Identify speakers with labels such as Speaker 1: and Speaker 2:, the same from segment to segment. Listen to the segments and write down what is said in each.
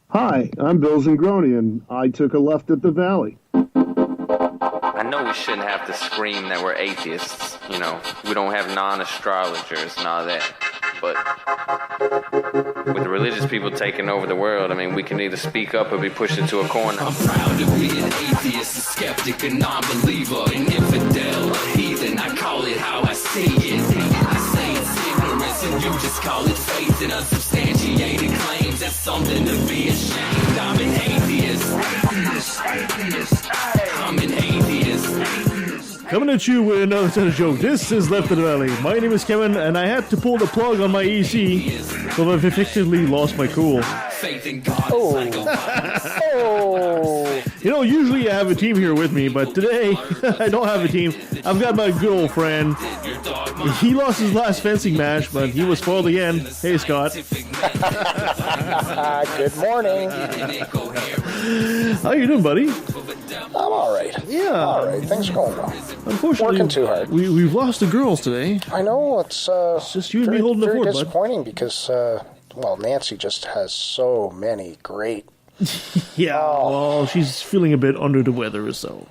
Speaker 1: Hi, I'm Bill Zingroni, and I took a left at the Valley.
Speaker 2: I know we shouldn't have to scream that we're atheists. You know, we don't have non-astrologers and all that. But with the religious people taking over the world, I mean, we can either speak up or be pushed into a corner.
Speaker 3: I'm proud to be an atheist, a skeptic, a non-believer, an infidel, a heathen. I call it how I see it. I say it's ignorance and you just call it faith and unsubstantiated claims. That's something to be ashamed. I'm an atheist. I'm an atheist.
Speaker 4: Coming at you with another set of jokes. This is Left of the Valley. My name is Kevin, and I had to pull the plug on my AC, so I've effectively lost my cool. You know, usually I have a team here with me, but today I don't have a team. I've got my good old friend. He lost his last fencing match, but he was spoiled again. Hey, Scott.
Speaker 5: Good morning.
Speaker 4: How you doing, buddy?
Speaker 5: I'm all right.
Speaker 4: Yeah.
Speaker 5: All right. Things are going well.
Speaker 4: Unfortunately,
Speaker 5: working too hard.
Speaker 4: We've lost the girls today.
Speaker 5: I know it's
Speaker 4: just you and me holding the fort, bud.
Speaker 5: Very disappointing because Nancy just has so many great.
Speaker 4: Yeah. Well, she's feeling a bit under the weather, so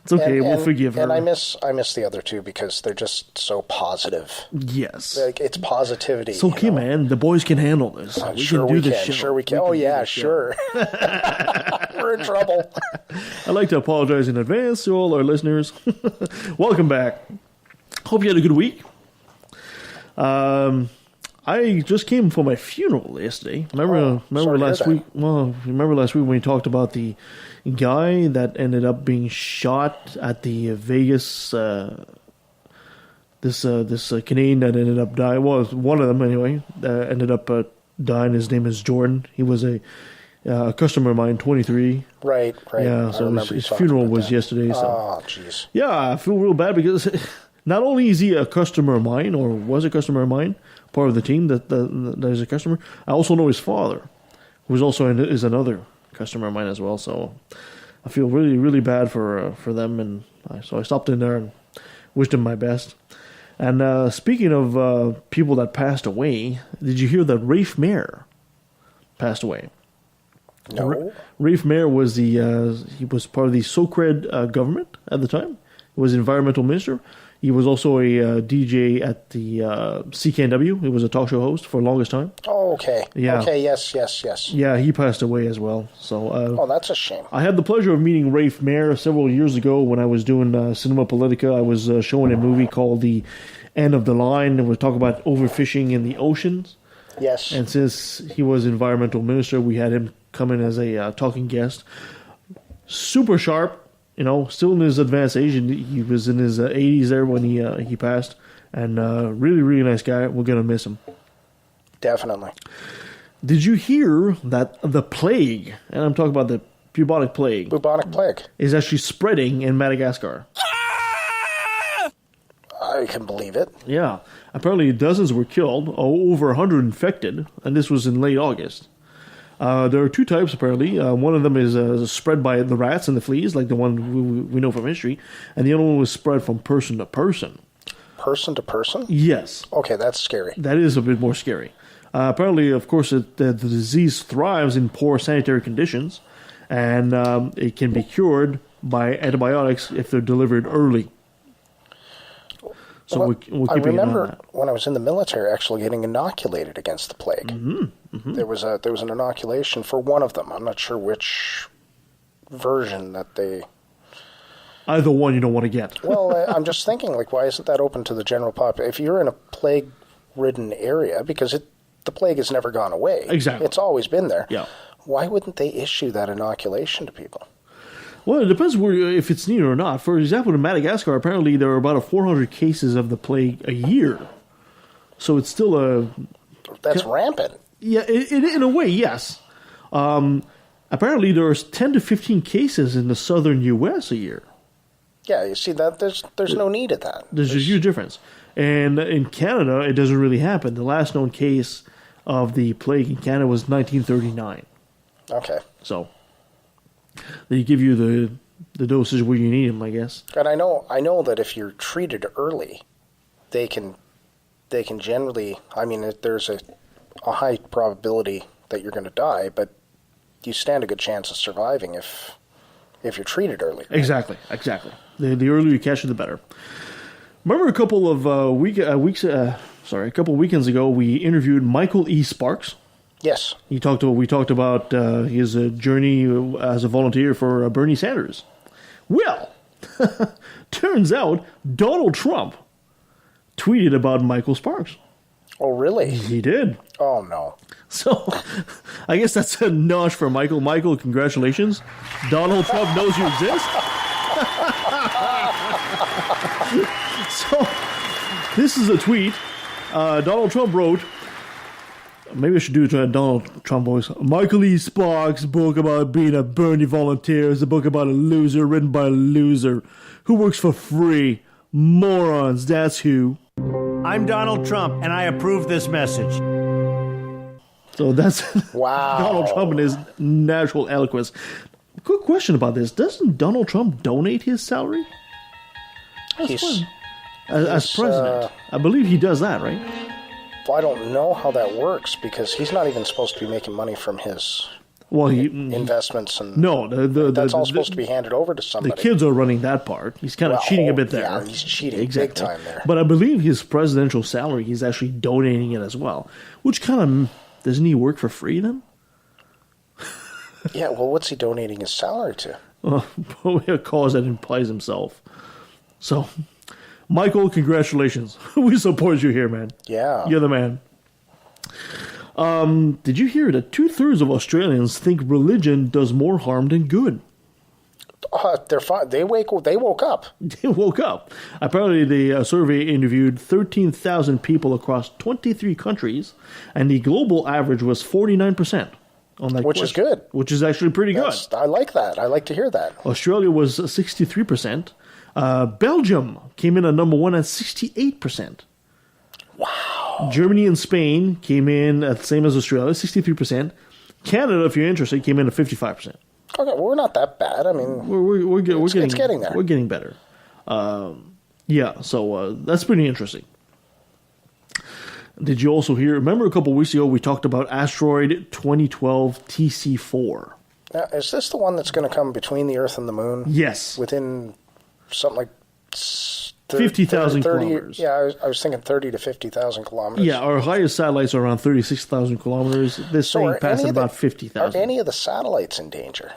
Speaker 4: it's okay. We'll forgive her.
Speaker 5: And I miss the other two because they're just so positive.
Speaker 4: Yes.
Speaker 5: Like, it's positivity.
Speaker 4: It's okay, man. The boys can handle this. We can do this show.
Speaker 5: Sure we can. Oh, yeah, sure. We're in trouble.
Speaker 4: I'd like to apologize in advance to all our listeners. Welcome back. Hope you had a good week. I just came from my funeral yesterday. Remember last week? Well, remember last week when we talked about the guy that ended up being shot at the Vegas? This Canadian that ended up dying. Well, one of them anyway. Ended up dying. His name is Jordan. He was a customer of mine, 23.
Speaker 5: Right.
Speaker 4: Yeah. So his funeral was yesterday. So.
Speaker 5: Oh, jeez.
Speaker 4: Yeah, I feel real bad because not only is he a customer of mine, or was a customer of mine, part of the team that is a customer, I also know his father, who is another customer of mine as well. So I feel really, really bad for them, and so I stopped in there and wished him my best. And speaking of people that passed away, did you hear that Rafe Mayer passed away?
Speaker 5: No.
Speaker 4: Rafe Mayer was he was part of the Socred government at the time. He was environmental minister. He was also a DJ at the CKNW. He was a talk show host for the longest time.
Speaker 5: Oh, okay.
Speaker 4: Yeah.
Speaker 5: Okay, yes.
Speaker 4: Yeah, he passed away as well. So.
Speaker 5: That's a shame.
Speaker 4: I had the pleasure of meeting Rafe Mayer several years ago when I was doing Cinema Politica. I was showing a movie called The End of the Line, and we're talking about overfishing in the oceans.
Speaker 5: Yes.
Speaker 4: And since he was environmental minister, we had him come in as a talking guest. Super sharp. You know, still in his advanced age, and he was in his 80s there when he passed, and really, really nice guy. We're going to miss him.
Speaker 5: Definitely.
Speaker 4: Did you hear that the plague, and I'm talking about the bubonic plague, is actually spreading in Madagascar?
Speaker 5: I can believe it.
Speaker 4: Yeah. Apparently dozens were killed, over 100 infected, and this was in late August. There are two types, apparently. One of them is spread by the rats and the fleas, like the one we know from history. And the other one was spread from person to person.
Speaker 5: Person to person?
Speaker 4: Yes.
Speaker 5: Okay, that's scary.
Speaker 4: That is a bit more scary. Apparently, of course, the disease thrives in poor sanitary conditions. And it can be cured by antibiotics if they're delivered early. So we'll
Speaker 5: I remember when I was in the military actually getting inoculated against the plague.
Speaker 4: Mm-hmm. Mm-hmm.
Speaker 5: There was an inoculation for one of them. I'm not sure which version that they...
Speaker 4: Either one you don't want to get.
Speaker 5: Well, I'm just thinking, like, why isn't that open to the general population? If you're in a plague-ridden area, because the plague has never gone away.
Speaker 4: Exactly.
Speaker 5: It's always been there.
Speaker 4: Yeah.
Speaker 5: Why wouldn't they issue that inoculation to people?
Speaker 4: Well, it depends if it's needed or not. For example, in Madagascar, apparently there are about 400 cases of the plague a year. So it's still
Speaker 5: That's rampant.
Speaker 4: Yeah, in a way, yes. Apparently there are 10 to 15 cases in the southern U.S. a year.
Speaker 5: Yeah, you see, that there's no need of that.
Speaker 4: There's a huge difference. And in Canada, it doesn't really happen. The last known case of the plague in Canada was 1939.
Speaker 5: Okay.
Speaker 4: So they give you the dosage where you need them, I guess.
Speaker 5: And I know that if you're treated early, they can generally. I mean, there's a high probability that you're going to die, but you stand a good chance of surviving if you're treated early. Right?
Speaker 4: Exactly. The earlier you catch it, the better. Remember a couple of weekends ago, we interviewed Michael E. Sparks.
Speaker 5: Yes.
Speaker 4: We talked about his journey as a volunteer for Bernie Sanders. Well, turns out Donald Trump tweeted about Michael Sparks.
Speaker 5: Oh, really?
Speaker 4: He did.
Speaker 5: Oh, no.
Speaker 4: So, I guess that's a notch for Michael. Michael, congratulations. Donald Trump knows you exist. So, this is a tweet. Donald Trump wrote, maybe I should do it to a Donald Trump voice. Michael E. Sparks' book about being a Bernie volunteer is a book about a loser written by a loser who works for free. Morons, that's who.
Speaker 6: I'm Donald Trump, and I approve this message.
Speaker 4: So that's
Speaker 5: Wow.
Speaker 4: Donald Trump and his natural eloquence. Quick question about this. Doesn't Donald Trump donate his salary
Speaker 5: He's,
Speaker 4: as president? I believe he does that, right?
Speaker 5: well, I don't know how that works because he's not even supposed to be making money from his
Speaker 4: Well,
Speaker 5: investments. And
Speaker 4: no,
Speaker 5: that's all supposed to be handed over to
Speaker 4: the
Speaker 5: somebody.
Speaker 4: kids are running that part. He's kind of cheating a bit there.
Speaker 5: Yeah, he's cheating
Speaker 4: exactly.
Speaker 5: big time there.
Speaker 4: But I believe his presidential salary, he's actually donating it as well. Which kind of, doesn't he work for free then?
Speaker 5: Yeah, well, what's he donating his salary to?
Speaker 4: Probably a cause that implies himself. So, Michael, congratulations. We support you here, man.
Speaker 5: Yeah.
Speaker 4: You're the man. Did you hear that 2/3 of Australians think religion does more harm than good?
Speaker 5: They're fine. They woke up.
Speaker 4: They woke up. Apparently, the survey interviewed 13,000 people across 23 countries, and the global average was 49% on that
Speaker 5: Which is
Speaker 4: question.
Speaker 5: good.
Speaker 4: Which is actually pretty good.
Speaker 5: I like that. I like to hear that.
Speaker 4: Australia was 63%. Belgium came in at number one at 68%.
Speaker 5: Wow.
Speaker 4: Germany and Spain came in at the same as Australia, 63%. Canada, if you're interested, came in at 55%.
Speaker 5: Okay, well, we're not that bad. I mean,
Speaker 4: We're getting,
Speaker 5: it's getting there.
Speaker 4: We're getting better. Yeah, so that's pretty interesting. Did you also hear? Remember a couple weeks ago we talked about asteroid 2012 TC4?
Speaker 5: now, is this the one that's going to come between the Earth and the Moon?
Speaker 4: Yes.
Speaker 5: Within something like
Speaker 4: 50,000 kilometers.
Speaker 5: Yeah, I was thinking 30 to 50,000 kilometers.
Speaker 4: Yeah, our highest satellites are around 36,000 kilometers. This
Speaker 5: So
Speaker 4: thing
Speaker 5: are
Speaker 4: passed
Speaker 5: any
Speaker 4: at
Speaker 5: of the-
Speaker 4: about 50,000.
Speaker 5: Are any of the satellites in danger?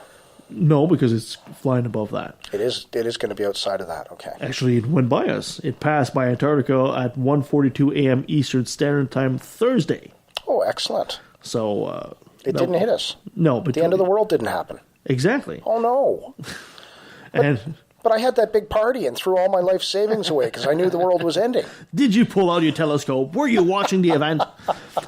Speaker 4: No, because it's flying above that.
Speaker 5: It is going to be outside of that. Okay.
Speaker 4: Actually, it went by us. It passed by Antarctica at 1:42 a.m. Eastern Standard Time Thursday.
Speaker 5: Oh, excellent.
Speaker 4: So
Speaker 5: It didn't hit us.
Speaker 4: No, but
Speaker 5: The end of the world didn't happen.
Speaker 4: Exactly.
Speaker 5: Oh, no. But I had that big party and threw all my life savings away because I knew the world was ending.
Speaker 4: Did you pull out your telescope? Were you watching the event?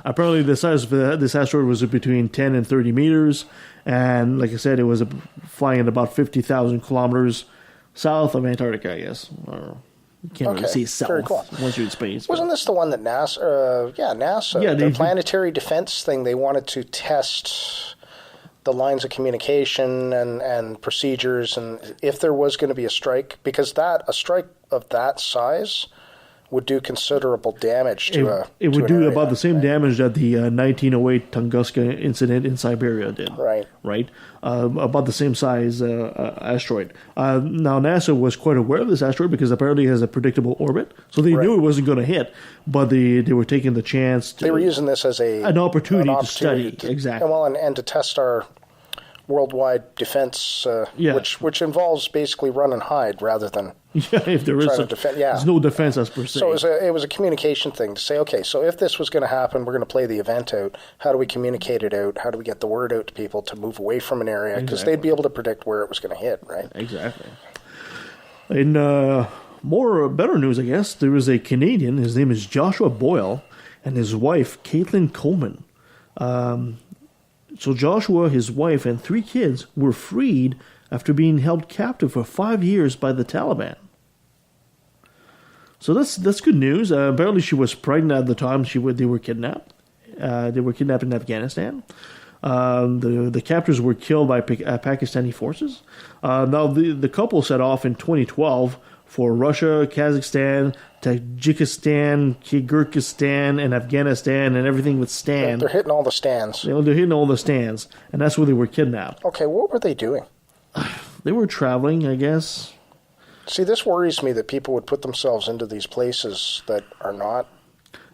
Speaker 4: Apparently, the size of this asteroid was between 10 and 30 meters. And like I said, it was flying at about 50,000 kilometers south of Antarctica, I guess. Or, you can't really see south
Speaker 5: very cool.
Speaker 4: once you're in space.
Speaker 5: Wasn't this the one that NASA,
Speaker 4: Yeah,
Speaker 5: the planetary defense thing, they wanted to test the lines of communication and procedures, and if there was going to be a strike, because a strike of that size would do considerable damage to
Speaker 4: it would
Speaker 5: an
Speaker 4: do
Speaker 5: area,
Speaker 4: about the same
Speaker 5: right?
Speaker 4: damage that the 1908 Tunguska incident in Siberia did.
Speaker 5: Right.
Speaker 4: About the same size asteroid. Now, NASA was quite aware of this asteroid because apparently it has a predictable orbit, so they knew it wasn't going to hit, but they were taking the chance.
Speaker 5: They were using this as
Speaker 4: an opportunity to study. Exactly.
Speaker 5: And to test our worldwide defense, which involves basically run and hide rather than
Speaker 4: if there is
Speaker 5: trying to defend. Yeah.
Speaker 4: There's no defense as per se.
Speaker 5: So it was a communication thing to say, okay, so if this was going to happen, we're going to play the event out. How do we communicate it out? How do we get the word out to people to move away from an area? Because they'd be able to predict where it was going to hit, right?
Speaker 4: Exactly. In better news, I guess, there is a Canadian, his name is Joshua Boyle, and his wife, Caitlin Coleman. So Joshua, his wife, and 3 kids were freed after being held captive for 5 years by the Taliban. So that's good news. Apparently, she was pregnant at the time they were kidnapped. They were kidnapped in Afghanistan. The captors were killed by Pakistani forces. Now, the couple set off in 2012 for Russia, Kazakhstan, Tajikistan, Kyrgyzstan, and Afghanistan, and everything with Stan.
Speaker 5: They're hitting all the stands.
Speaker 4: They're hitting all the stands, and that's where they were kidnapped.
Speaker 5: Okay, what were they doing?
Speaker 4: They were traveling, I guess.
Speaker 5: See, this worries me that people would put themselves into these places that are not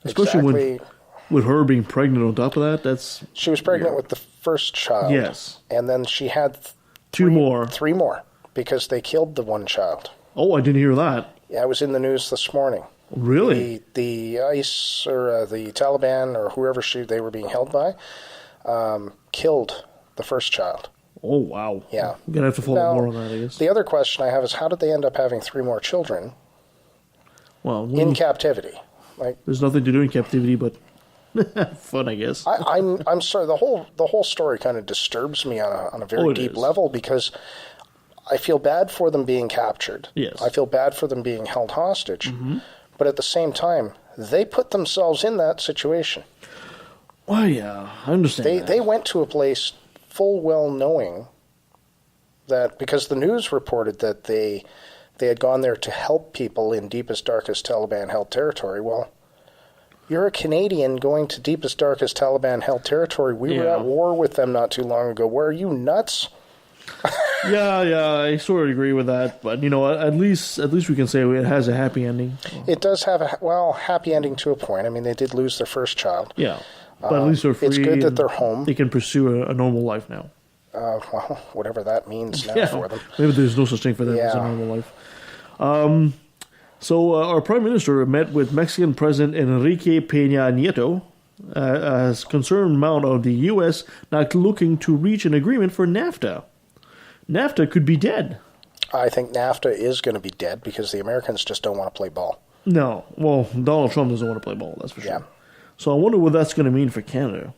Speaker 4: Especially
Speaker 5: exactly...
Speaker 4: with her being pregnant on top of that. That's
Speaker 5: She was pregnant with the first child.
Speaker 4: Yes.
Speaker 5: And then she had
Speaker 4: three more.
Speaker 5: Three more, because they killed the one child.
Speaker 4: Oh, I didn't hear that.
Speaker 5: Yeah, it was in the news this morning.
Speaker 4: Really?
Speaker 5: The ICE or the Taliban or whoever they were being held by killed the first child.
Speaker 4: Oh, wow.
Speaker 5: Yeah.
Speaker 4: I'm going to have to follow more on that, I guess.
Speaker 5: The other question I have is, how did they end up having three more children in captivity? Like,
Speaker 4: there's nothing to do in captivity but fun, I guess.
Speaker 5: I'm sorry. The whole story kind of disturbs me on a very deep level, because I feel bad for them being captured.
Speaker 4: Yes.
Speaker 5: I feel bad for them being held hostage. But at the same time, they put themselves in that situation.
Speaker 4: Well, yeah, I understand that.
Speaker 5: They went to a place full well knowing that, because the news reported that they had gone there to help people in deepest, darkest Taliban-held territory. Well, you're a Canadian going to deepest, darkest Taliban-held territory. We were at war with them not too long ago. Where are you, nuts?
Speaker 4: Yeah, I sort of agree with that. But, you know, at least we can say it has a happy ending.
Speaker 5: It does have a, happy ending to a point. I mean, they did lose their first child.
Speaker 4: Yeah, but at least they're free.
Speaker 5: It's good that they're home.
Speaker 4: They can pursue a normal life now.
Speaker 5: Well, whatever that means now for them.
Speaker 4: Maybe there's no such thing for them as a normal life. So our Prime Minister met with Mexican President Enrique Peña Nieto as concerned amount of the U.S. not looking to reach an agreement for NAFTA. NAFTA could be dead.
Speaker 5: I think NAFTA is going to be dead because the Americans just don't want to play ball.
Speaker 4: No. Well, Donald Trump doesn't want to play ball, that's for sure. Yeah. So I wonder what that's going to mean for Canada.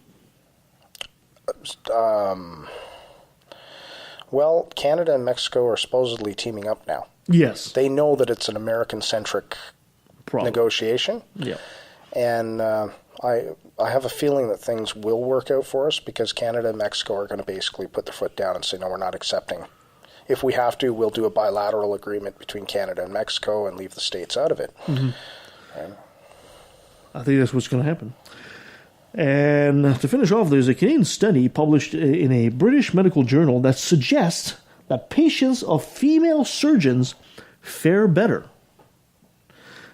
Speaker 5: Well, Canada and Mexico are supposedly teaming up now.
Speaker 4: Yes.
Speaker 5: They know that it's an American-centric negotiation.
Speaker 4: Yeah.
Speaker 5: And I have a feeling that things will work out for us, because Canada and Mexico are going to basically put their foot down and say, no, we're not accepting. If we have to, we'll do a bilateral agreement between Canada and Mexico and leave the States out of it.
Speaker 4: Mm-hmm. I think that's what's going to happen. And to finish off, there's a Canadian study published in a British medical journal that suggests that patients of female surgeons fare better.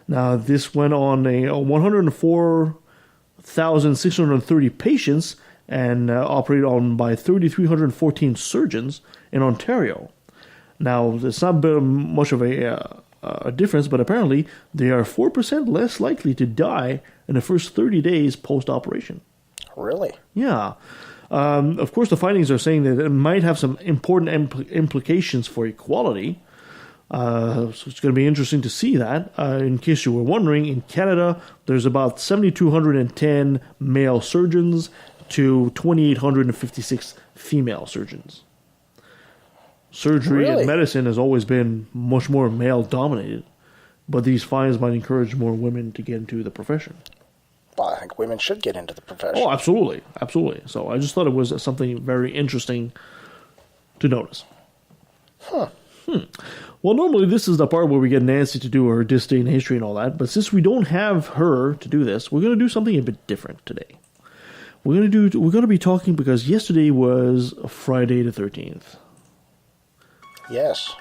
Speaker 4: Now, this went on a 104,630 patients and operated on by 3,314 surgeons in Ontario. Now, it's not been much of a difference, but apparently they are 4% less likely to die in the first 30 days post-operation.
Speaker 5: Really?
Speaker 4: Yeah. Of course, the findings are saying that it might have some important implications for equality. So it's going to be interesting to see that. In case you were wondering, in Canada, there's about 7,210 male surgeons to 2,856 female surgeons. Surgery and medicine has always been much more male-dominated, but these finds might encourage more women to get into the profession.
Speaker 5: Well, I think women should get into the profession.
Speaker 4: Oh, absolutely. Absolutely. So I just thought it was something very interesting to notice. Well, normally this is the part where we get Nancy to do her This Day in History and all that, but since we don't have her to do this, we're going to do something a bit different today. We're going to be talking, because yesterday was Friday the 13th.
Speaker 5: Yes.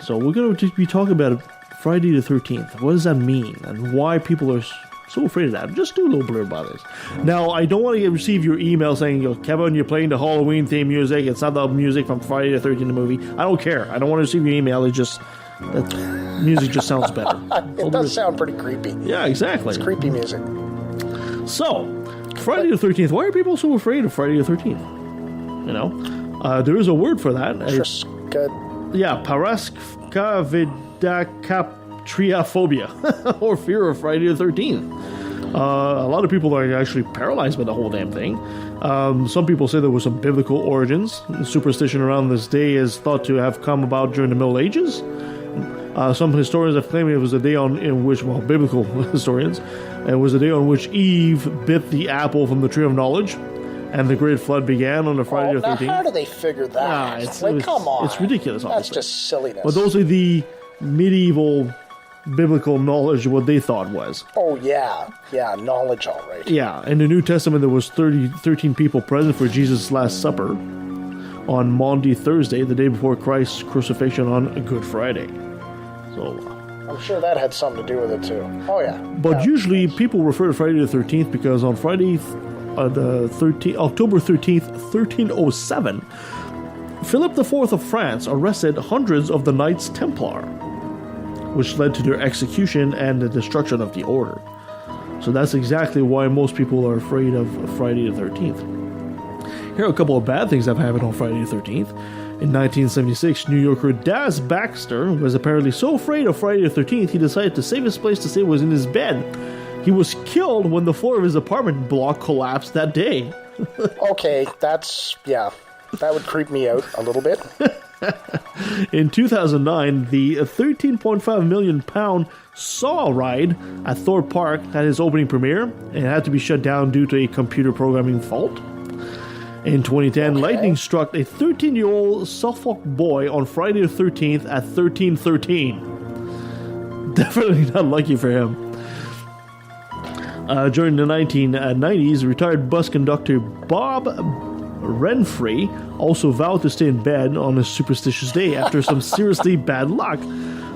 Speaker 4: So we're going to be talking about Friday the 13th. What does that mean, and why people are so afraid of that? Just do a little blurb about this. Now, I don't want to receive your email saying, Kevin, you're playing the Halloween theme music. It's not the music from Friday the 13th movie. I don't care. I don't want to receive your email. It just, that music just sounds better.
Speaker 5: It does sound pretty creepy.
Speaker 4: Yeah, exactly.
Speaker 5: It's creepy music.
Speaker 4: So, Friday the 13th. Why are people so afraid of Friday the 13th? You know, there is a word for that. Yeah, paraskavidacatriaphobia, or fear of Friday the 13th. A lot of people are actually paralyzed by the whole damn thing. Some people say there were some biblical origins. The superstition around this day is thought to have come about during the Middle Ages. Some historians have claimed it was a day in which, biblical historians, it was a day on which Eve bit the apple from the tree of knowledge, and the Great Flood began on the Friday the 13th.
Speaker 5: Now how do they figure that?
Speaker 4: Come
Speaker 5: on.
Speaker 4: It's ridiculous, obviously.
Speaker 5: That's just silliness.
Speaker 4: But those are the medieval biblical knowledge of what they thought was.
Speaker 5: Oh, yeah. Yeah, knowledge, all right.
Speaker 4: Yeah, in the New Testament, there was 13 people present for Jesus' Last Supper on Maundy Thursday, the day before Christ's crucifixion on Good Friday. So,
Speaker 5: I'm sure that had something to do with it, too. Oh, yeah.
Speaker 4: but usually people refer to Friday the 13th because on Friday, October 13th, 1307, Philip IV of France arrested hundreds of the Knights Templar, which led to their execution and the destruction of the order. So that's exactly why most people are afraid of Friday the 13th. Here are a couple of bad things that have happened on Friday the 13th. In 1976, New Yorker Daz Baxter was apparently so afraid of Friday the 13th, he decided to save his place to stay was in his bed. He was killed when the floor of his apartment block collapsed that day.
Speaker 5: Okay, yeah, that would creep me out a little bit.
Speaker 4: In 2009, the 13.5 million pound Saw ride at Thorpe Park had its opening premiere and had to be shut down due to a computer programming fault. In 2010, lightning struck a 13-year-old Suffolk boy on Friday the 13th at 1313. Definitely not lucky for him. During the 1990s, retired bus conductor Bob Renfrey also vowed to stay in bed on a superstitious day after some seriously bad luck.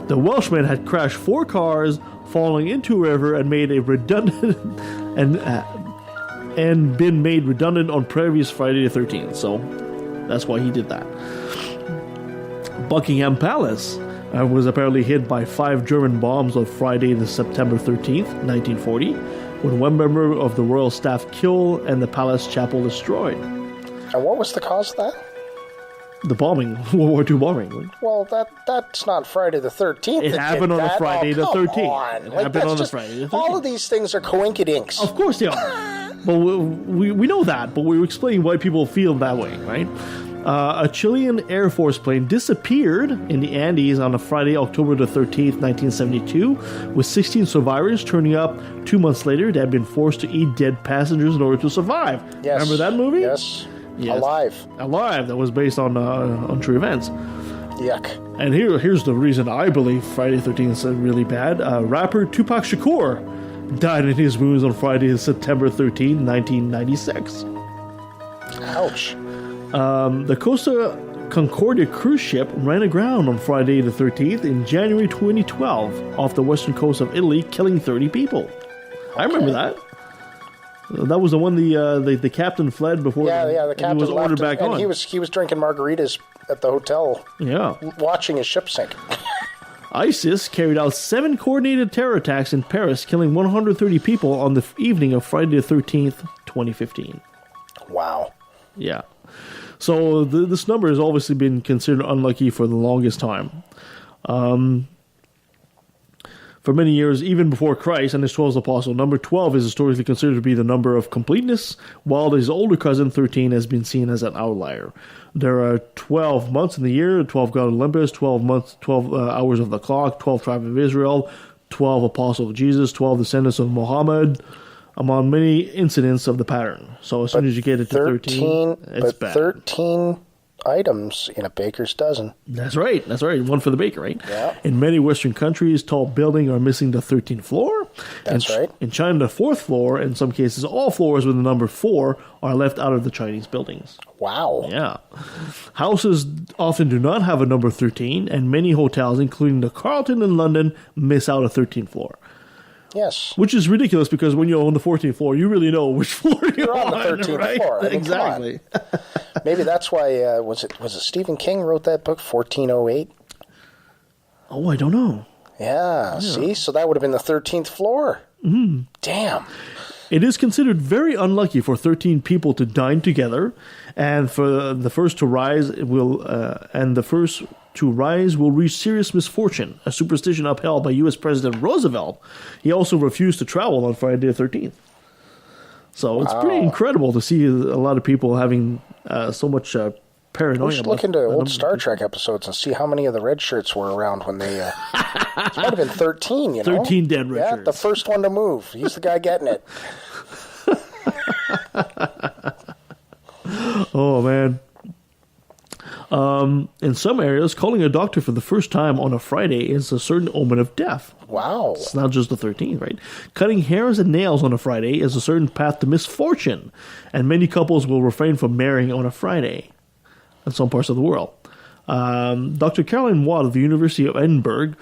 Speaker 4: The Welshman had crashed 4 cars, falling into a river, and made a redundant and been made redundant on previous Friday the 13th. So that's why he did that. Buckingham Palace was apparently hit by 5 German bombs on Friday, the September 13th, 1940, when one member of the royal staff killed and the palace chapel destroyed.
Speaker 5: And what was the cause of that?
Speaker 4: The bombing, World War II bombing.
Speaker 5: Well, that's not Friday the 13th.
Speaker 4: It happened on a Friday the 13th. It happened on a
Speaker 5: just,
Speaker 4: Friday the 13th.
Speaker 5: All of these things are coinkydinks.
Speaker 4: Of course they are. But we know that, but we're explaining why people feel that way, right? A Chilean Air Force plane disappeared in the Andes on a Friday, October the 13th, 1972, with 16 survivors turning up 2 months later. They had been forced to eat dead passengers in order to survive.
Speaker 5: Yes.
Speaker 4: Remember that movie?
Speaker 5: Yes.
Speaker 4: Yes.
Speaker 5: Alive.
Speaker 4: That was based on true events.
Speaker 5: Yuck.
Speaker 4: And here's the reason I believe Friday the 13th is really bad. Rapper Tupac Shakur died in his wounds on Friday, September 13, 1996.
Speaker 5: Ouch.
Speaker 4: The Costa Concordia cruise ship ran aground on Friday the 13th in January 2012 off the western coast of Italy, killing 30 people. Okay. I remember that. That was the one the captain fled before.
Speaker 5: Yeah, the captain
Speaker 4: was ordered back
Speaker 5: and
Speaker 4: on.
Speaker 5: He was drinking margaritas at the hotel.
Speaker 4: Yeah,
Speaker 5: watching his ship sink.
Speaker 4: ISIS carried out 7 coordinated terror attacks in Paris, killing 130 people on the evening of Friday the 13th, 2015.
Speaker 5: Wow.
Speaker 4: Yeah. So this number has obviously been considered unlucky for the longest time. For many years, even before Christ and his 12th apostle, number 12 is historically considered to be the number of completeness, while his older cousin, 13, has been seen as an outlier. There are 12 months in the year, 12 God of Olympus, 12 months, 12 hours of the clock, 12 tribes of Israel, 12 apostles of Jesus, 12 descendants of Muhammad, among many incidents of the pattern. So as soon as you get it to 13, it's bad.
Speaker 5: 13 items in a baker's dozen.
Speaker 4: That's right. One for the baker, right?
Speaker 5: Yeah.
Speaker 4: In many Western countries, tall buildings are missing the 13th floor.
Speaker 5: That's right.
Speaker 4: In China, the 4th floor, in some cases, all floors with the number 4 are left out of the Chinese buildings.
Speaker 5: Wow.
Speaker 4: Yeah. Houses often do not have a number 13, and many hotels, including the Carlton in London, miss out a 13th floor.
Speaker 5: Yes.
Speaker 4: Which is ridiculous because when you're on the 14th floor, you really know which floor you're
Speaker 5: on. You're on the 13th
Speaker 4: right?
Speaker 5: floor. I mean,
Speaker 4: exactly.
Speaker 5: Maybe that's why, was it Stephen King wrote that book, 1408?
Speaker 4: Oh, I don't know.
Speaker 5: Yeah, see? So that would have been the 13th floor.
Speaker 4: Mm.
Speaker 5: Damn.
Speaker 4: It is considered very unlucky for 13 people to dine together, and for the first to rise will reach serious misfortune, a superstition upheld by U.S. President Roosevelt. He also refused to travel on Friday the 13th. So it's pretty incredible to see a lot of people having so much paranoia.
Speaker 5: We should look into old Star Trek episodes and see how many of the red shirts were around when they... it might have been 13,
Speaker 4: 13 dead red shirts.
Speaker 5: Yeah, the first one to move. He's the guy getting it.
Speaker 4: Oh, man. In some areas, calling a doctor for the first time on a Friday is a certain omen of death.
Speaker 5: Wow.
Speaker 4: It's not just the 13th, right? Cutting hairs and nails on a Friday is a certain path to misfortune, and many couples will refrain from marrying on a Friday in some parts of the world. Dr. Caroline Watt of the University of Edinburgh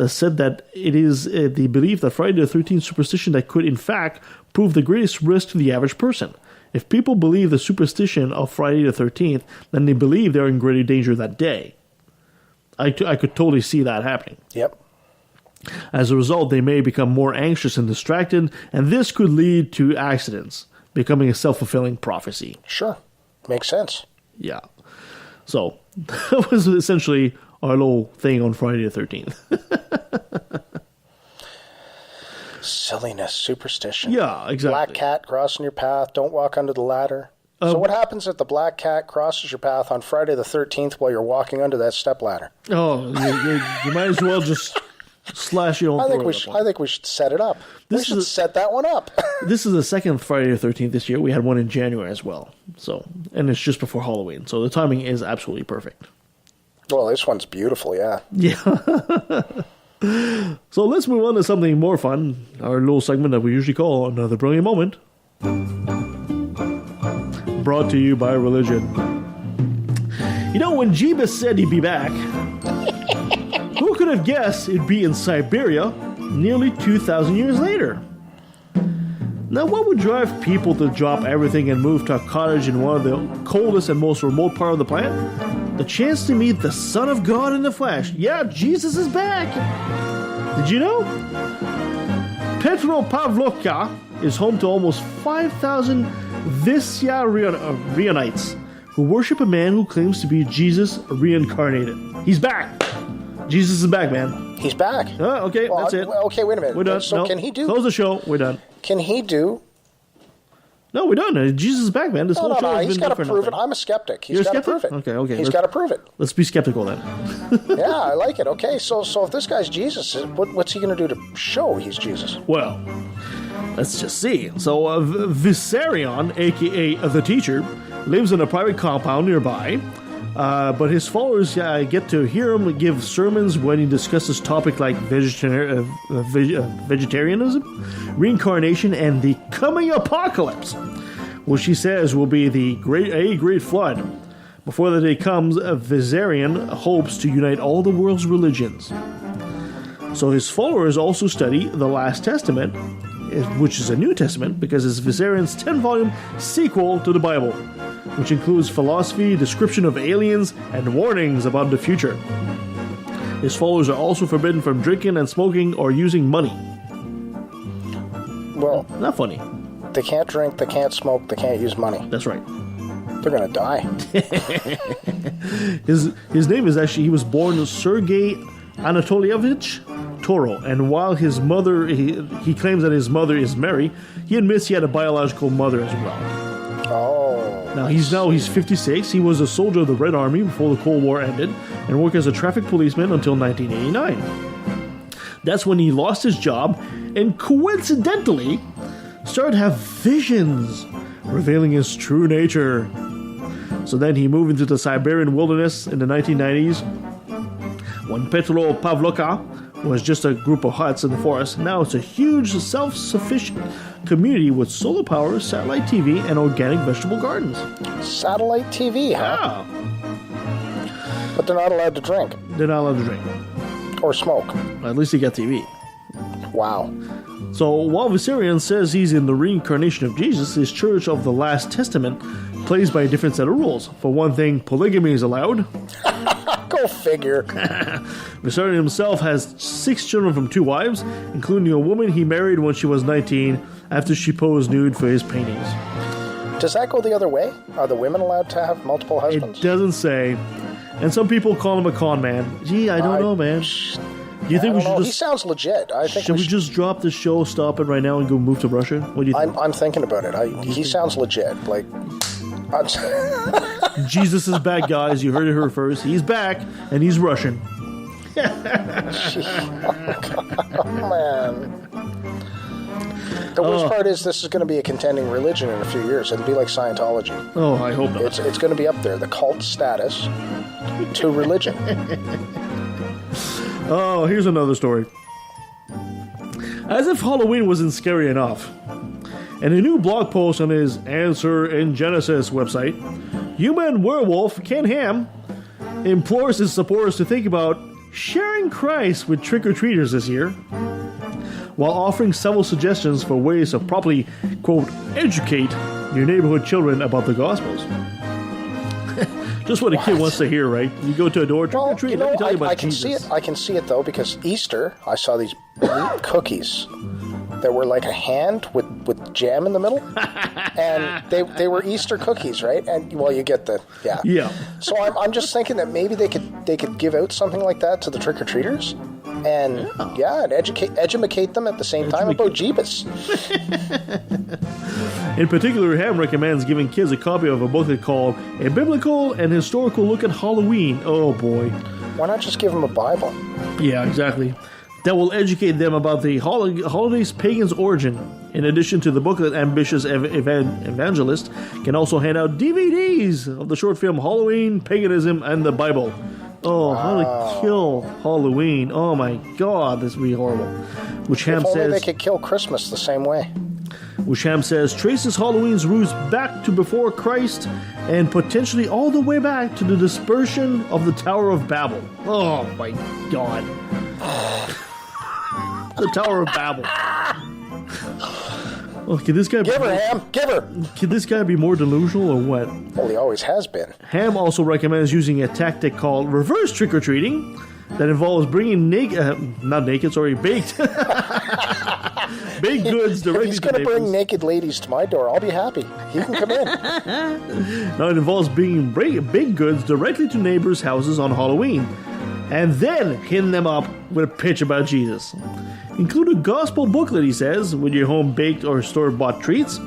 Speaker 4: said that it is the belief that Friday the 13th superstition that could, in fact, prove the greatest risk to the average person. If people believe the superstition of Friday the 13th, then they believe they're in greater danger that day. I could totally see that happening.
Speaker 5: Yep.
Speaker 4: As a result, they may become more anxious and distracted, and this could lead to accidents, becoming a self-fulfilling prophecy.
Speaker 5: Sure. Makes sense.
Speaker 4: Yeah. So, that was essentially our little thing on Friday the 13th.
Speaker 5: Silliness, superstition.
Speaker 4: Yeah, exactly.
Speaker 5: Black cat crossing your path, don't walk under the ladder. So what happens if the black cat crosses your path on Friday the 13th while you're walking under that step ladder?
Speaker 4: Oh, you might as well just slash your own
Speaker 5: I think
Speaker 4: throat.
Speaker 5: we should set it up.
Speaker 4: This
Speaker 5: we should
Speaker 4: is
Speaker 5: set that one up.
Speaker 4: This is the second Friday the 13th this year. We had one in January as well. So, and it's just before Halloween. So the timing is absolutely perfect.
Speaker 5: Well, this one's beautiful, yeah.
Speaker 4: Yeah. So let's move on to something more fun. Our little segment that we usually call Another Brilliant Moment. Brought to you by religion. You know, when Jeebus said he'd be back, who could have guessed it'd be in Siberia nearly 2,000 years later? Now, what would drive people to drop everything and move to a cottage in one of the coldest and most remote part of the planet? The chance to meet the Son of God in the flesh. Yeah, Jesus is back! Did you know? Petropavlovka is home to almost 5,000 Vyssyarianites who worship a man who claims to be Jesus reincarnated. He's back! Jesus is back, man.
Speaker 5: He's back.
Speaker 4: Okay,
Speaker 5: Well,
Speaker 4: that's it.
Speaker 5: Okay, wait a minute.
Speaker 4: We're done.
Speaker 5: So
Speaker 4: No,
Speaker 5: can he do?
Speaker 4: Close the show. We're done.
Speaker 5: Can he do?
Speaker 4: No, we're done. Jesus is back, man. This whole show has
Speaker 5: He's
Speaker 4: been
Speaker 5: got
Speaker 4: done
Speaker 5: to
Speaker 4: for
Speaker 5: prove it.
Speaker 4: nothing.
Speaker 5: I'm a skeptic.
Speaker 4: You're
Speaker 5: He's
Speaker 4: a
Speaker 5: got to
Speaker 4: skeptic?
Speaker 5: prove it.
Speaker 4: Okay.
Speaker 5: He's got to prove it.
Speaker 4: Let's be skeptical then.
Speaker 5: Yeah, I like it. Okay, so if this guy's Jesus, what's he going to do to show he's Jesus?
Speaker 4: Well, let's just see. So, Vissarion, a.k.a. the teacher, lives in a private compound nearby, but his followers get to hear him give sermons when he discusses topics like vegetarianism, reincarnation, and the coming apocalypse, which he says will be a great flood. Before the day comes, Vissarion hopes to unite all the world's religions. So his followers also study the Last Testament, which is a New Testament, because it's Vissarion's 10-volume sequel to the Bible, which includes philosophy, description of aliens, and warnings about the future. His followers are also forbidden from drinking and smoking or using money.
Speaker 5: Well,
Speaker 4: Not funny.
Speaker 5: they can't drink, they can't smoke, they can't use money.
Speaker 4: That's right.
Speaker 5: They're going to die.
Speaker 4: His name is actually, he was born Sergei Anatolievich Toro, and while his mother, he claims that his mother is Mary, he admits he had a biological mother as well.
Speaker 5: Oh.
Speaker 4: Now he's 56. He was a soldier of the Red Army before the Cold War ended, and worked as a traffic policeman until 1989. That's when he lost his job, and coincidentally, started to have visions, revealing his true nature. So then he moved into the Siberian wilderness in the 1990s. When Petropavlovka was just a group of huts in the forest, now it's a huge self-sufficient community with solar power, satellite TV, and organic vegetable gardens.
Speaker 5: Satellite TV, huh?
Speaker 4: Yeah,
Speaker 5: But they're not allowed to drink
Speaker 4: they're not allowed to drink.
Speaker 5: or smoke.
Speaker 4: At least they got TV.
Speaker 5: Wow.
Speaker 4: So while Vissarion says he's in the reincarnation of Jesus, his Church of the Last Testament plays by a different set of rules. For one thing, polygamy is allowed.
Speaker 5: Go figure.
Speaker 4: Vissarion himself has 6 children from 2 wives, including a woman he married when she was 19 after she posed nude for his paintings.
Speaker 5: Does that go the other way? Are the women allowed to have multiple husbands?
Speaker 4: It doesn't say. And some people call him a con man. Gee, I don't know, man. Do you think we should
Speaker 5: He
Speaker 4: just...
Speaker 5: sounds legit. I think
Speaker 4: Should we just drop the show, stop it right now, and go move to Russia? What do you think?
Speaker 5: I'm thinking about it. He sounds legit. Like,
Speaker 4: Jesus is back, guys. You heard it here first. He's back, and he's Russian.
Speaker 5: man. The worst part is this is going to be a contending religion in a few years. It'll be like Scientology.
Speaker 4: Oh, I hope not.
Speaker 5: It's going to be up there, the cult status to religion.
Speaker 4: Oh, here's another story. As if Halloween wasn't scary enough, in a new blog post on his Answer in Genesis website, human werewolf Ken Ham implores his supporters to think about sharing Christ with trick-or-treaters this year, while offering several suggestions for ways to properly, quote, educate your neighborhood children about the Gospels. Just what a kid wants to hear, right? You go to a door, trick or treat. Let me tell you about Jesus.
Speaker 5: I can see it though, because Easter, I saw these meat cookies that were like a hand with jam in the middle, and they were Easter cookies, right? And well, you get the
Speaker 4: Yeah.
Speaker 5: So I'm just thinking that maybe they could give out something like that to the trick or treaters, and and educate them at the same time about Jeebus.
Speaker 4: In particular, Ham recommends giving kids a copy of a booklet called A Biblical and Historical Look at Halloween. Oh boy.
Speaker 5: Why not just give them a Bible?
Speaker 4: Yeah, exactly. That will educate them about the holiday's pagan's origin. In addition to the booklet, ambitious evangelist can also hand out DVDs of the short film Halloween, Paganism, and the Bible. Oh, how to kill Halloween. Oh my God, this would be horrible. Which Ham
Speaker 5: If only
Speaker 4: says...
Speaker 5: they could kill Christmas the same way.
Speaker 4: Which Ham says traces Halloween's roots back to before Christ and potentially all the way back to the dispersion of the Tower of Babel. Oh my God. The Tower of Babel. Oh, can this guy
Speaker 5: Give her, Ham. Give her.
Speaker 4: Can this guy be more delusional or what?
Speaker 5: Well, he always has been.
Speaker 4: Ham also recommends using a tactic called reverse trick-or-treating that involves bringing baked baked goods directly to neighbors.
Speaker 5: If he's going to bring naked ladies to my door, I'll be happy. He can come in.
Speaker 4: Now it involves bringing baked goods directly to neighbors' houses on Halloween, and then hitting them up with a pitch about Jesus. Include a gospel booklet, he says, with your home baked or store-bought treats.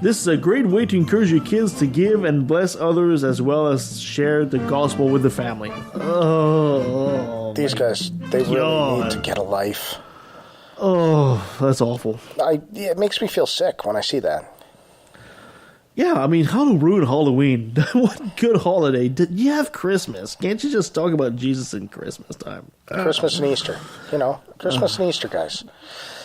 Speaker 4: This is a great way to encourage your kids to give and bless others, as well as share the gospel with the family. Oh,
Speaker 5: These guys, they really need to get a life.
Speaker 4: Oh, that's awful.
Speaker 5: It makes me feel sick when I see that.
Speaker 4: Yeah, I mean, how to ruin Halloween? What good holiday? You have Christmas. Can't you just talk about Jesus in Christmas time?
Speaker 5: Christmas and Easter. Christmas and Easter, guys.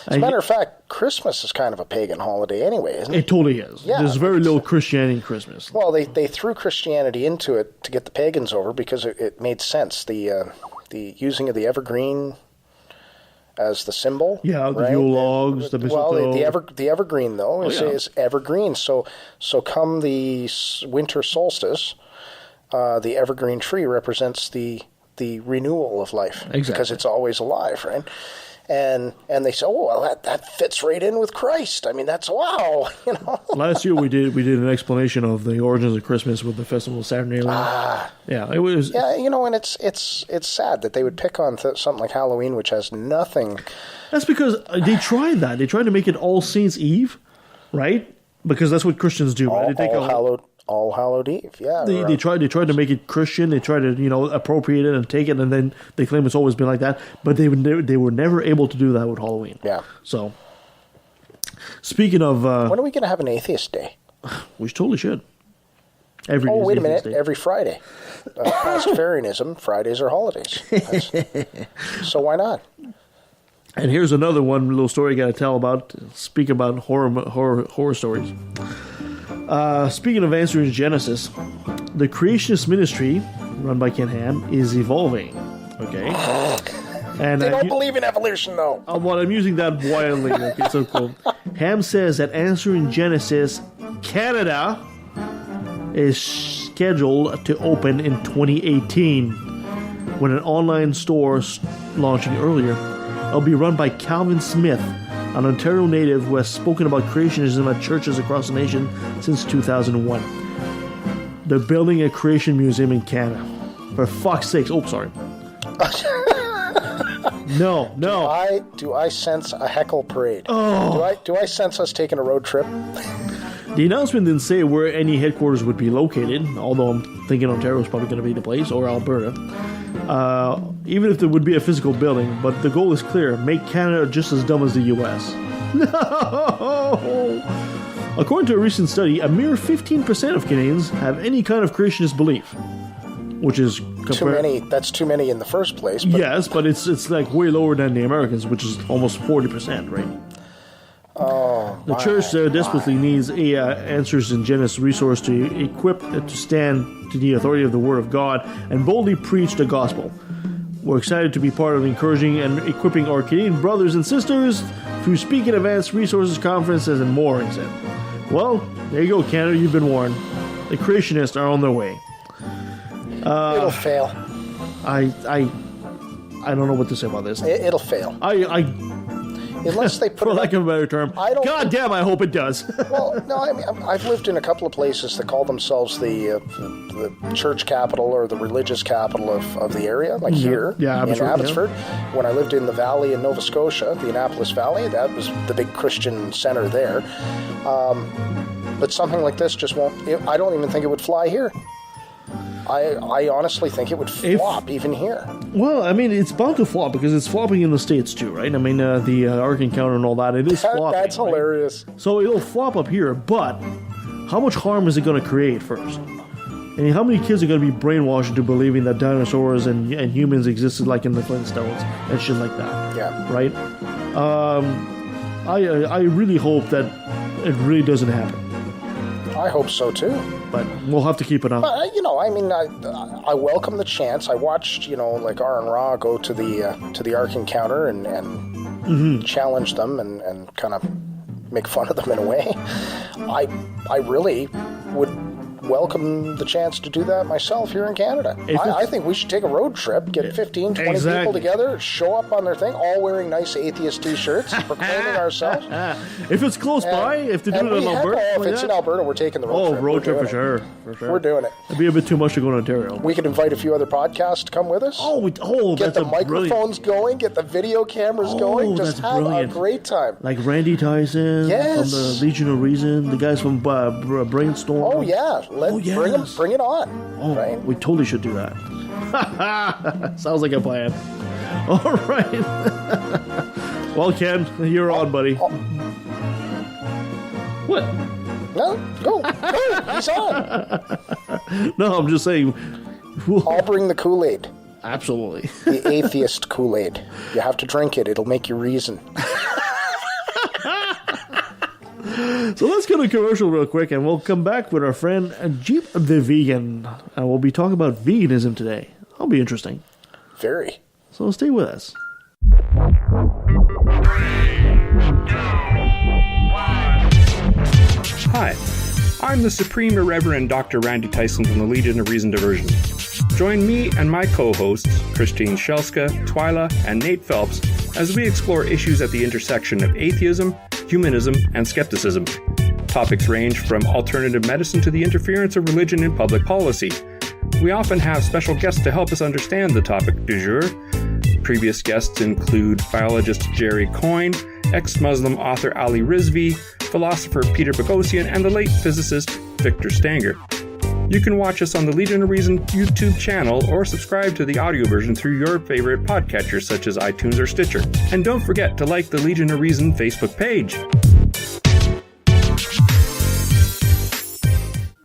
Speaker 5: As a matter of fact, Christmas is kind of a pagan holiday anyway, isn't it?
Speaker 4: It totally is.
Speaker 5: Yeah,
Speaker 4: There's very little Christianity in Christmas.
Speaker 5: Well, they threw Christianity into it to get the pagans over because it made sense. The using of the evergreen as the symbol.
Speaker 4: Yeah, the
Speaker 5: right?
Speaker 4: Yule logs, the mistletoe.
Speaker 5: Well, the evergreen, though, is evergreen. So come the winter solstice, the evergreen tree represents the renewal of life.
Speaker 4: Exactly.
Speaker 5: Because it's always alive, right? And they say, oh, well, that fits right in with Christ. I mean, that's wow,
Speaker 4: Last year we did an explanation of the origins of Christmas with the festival of Saturnalia. Yeah, it was.
Speaker 5: Yeah, and it's sad that they would pick on something like Halloween, which has nothing.
Speaker 4: That's because they tried that. They tried to make it All Saints Eve, right? Because that's what Christians do. Right? They take
Speaker 5: All Hallowed Eve, yeah.
Speaker 4: They tried to make it Christian. They tried to appropriate it and take it, and then they claim it's always been like that. But they were never able to do that with Halloween.
Speaker 5: Yeah.
Speaker 4: So, speaking of,
Speaker 5: when are we going to have an atheist day?
Speaker 4: we totally should. Every
Speaker 5: Oh,
Speaker 4: day is
Speaker 5: wait a
Speaker 4: Atheist
Speaker 5: minute!
Speaker 4: Day.
Speaker 5: Every Friday, Pastafarianism. Fridays are holidays. So why not?
Speaker 4: And here's another little story I got to tell about. Speak about horror stories. Speaking of answering Genesis, the creationist ministry run by Ken Ham is evolving. Okay, and
Speaker 5: They don't believe in evolution, though.
Speaker 4: well, I'm using that wildly. Okay, so cool. Ham says that Answering Genesis Canada is scheduled to open in 2018, when an online store launching earlier. It'll be run by Calvin Smith, an Ontario native who has spoken about creationism at churches across the nation since 2001. They're building a creation museum in Canada. For fuck's sakes. Oh, sorry. No.
Speaker 5: Do I sense a heckle parade?
Speaker 4: Oh.
Speaker 5: Do I sense us taking a road trip?
Speaker 4: The announcement didn't say where any headquarters would be located, although I'm thinking Ontario is probably going to be the place, or Alberta. Even if there would be a physical building, but the goal is clear: make Canada just as dumb as the U.S. No! According to a recent study, a mere 15% of Canadians have any kind of creationist belief, which is
Speaker 5: Too many. That's too many in the first place. But
Speaker 4: yes, but it's like way lower than the Americans, which is almost 40%, right?
Speaker 5: Oh,
Speaker 4: The church desperately needs answers in Genesis resource to equip to stand to the authority of the Word of God and boldly preach the gospel. We're excited to be part of encouraging and equipping our Canadian brothers and sisters through speaking events, resources, conferences, and more, he said. Well, there you go, Canada, you've been warned. The creationists are on their way.
Speaker 5: it'll fail.
Speaker 4: I don't know what to say about this.
Speaker 5: It'll fail. Unless they put
Speaker 4: for lack of a better term. God damn, I hope it does.
Speaker 5: Well, no, I mean, I've lived in a couple of places that call themselves the church capital or the religious capital of the area, like here in Abbotsford. Yeah. When I lived in the valley in Nova Scotia, the Annapolis Valley, that was the big Christian center there. But something like this just won't. I don't even think it would fly here. I honestly think it would flop even here.
Speaker 4: Well, I mean, it's bound to flop because it's flopping in the States too, right? I mean, the Ark Encounter and all that, it is flopping.
Speaker 5: That's hilarious.
Speaker 4: Right? So it'll flop up here, but how much harm is it going to create first? I mean, how many kids are going to be brainwashed into believing that dinosaurs and humans existed like in the Flintstones and shit like that?
Speaker 5: Yeah.
Speaker 4: Right? I really hope that it really doesn't happen.
Speaker 5: I hope so too.
Speaker 4: But we'll have to keep it on.
Speaker 5: I welcome the chance. I watched, like R and Raw go to the Ark Encounter and challenge them and kind of make fun of them in a way. I really would welcome the chance to do that myself here in Canada. I think we should take a road trip, get 15, 20 people together, show up on their thing, all wearing nice atheist t-shirts, proclaiming ourselves.
Speaker 4: If it's close by, if they do it in Alberta.
Speaker 5: If it's in Alberta, we're taking the road trip.
Speaker 4: Oh, road trip for sure.
Speaker 5: We're doing it.
Speaker 4: It'd be a bit too much to go to Ontario.
Speaker 5: We could invite a few other podcasts to come with us. Get the microphones going, get the video cameras going, just have a great time.
Speaker 4: Like Randy Tyson from the Legion of Reason, the guys from Brainstorm.
Speaker 5: Oh, yeah. Bring it on.
Speaker 4: Oh, right? We totally should do that. Sounds like a plan. All right. Well, Ken, you're on, buddy. What?
Speaker 5: No, go. He's on.
Speaker 4: No, I'm just saying.
Speaker 5: I'll bring the Kool-Aid.
Speaker 4: Absolutely.
Speaker 5: The atheist Kool-Aid. You have to drink it. It'll make you reason.
Speaker 4: So let's go to commercial real quick, and we'll come back with our friend Joep the Vegan. And we'll be talking about veganism today. That'll be interesting.
Speaker 5: Very.
Speaker 4: So stay with us.
Speaker 7: Hi, I'm the Supreme Irreverend Dr. Randy Tyson from the Legion of Reason Diversion. Join me and my co-hosts, Christine Shelska, Twyla, and Nate Phelps, as we explore issues at the intersection of atheism, humanism, and skepticism. Topics range from alternative medicine to the interference of religion in public policy. We often have special guests to help us understand the topic du jour. Previous guests include biologist Jerry Coyne, ex-Muslim author Ali Rizvi, philosopher Peter Boghossian, and the late physicist Victor Stanger. You can watch us on the Legion of Reason YouTube channel or subscribe to the audio version through your favorite podcatcher such as iTunes or Stitcher. And don't forget to like the Legion of Reason Facebook page.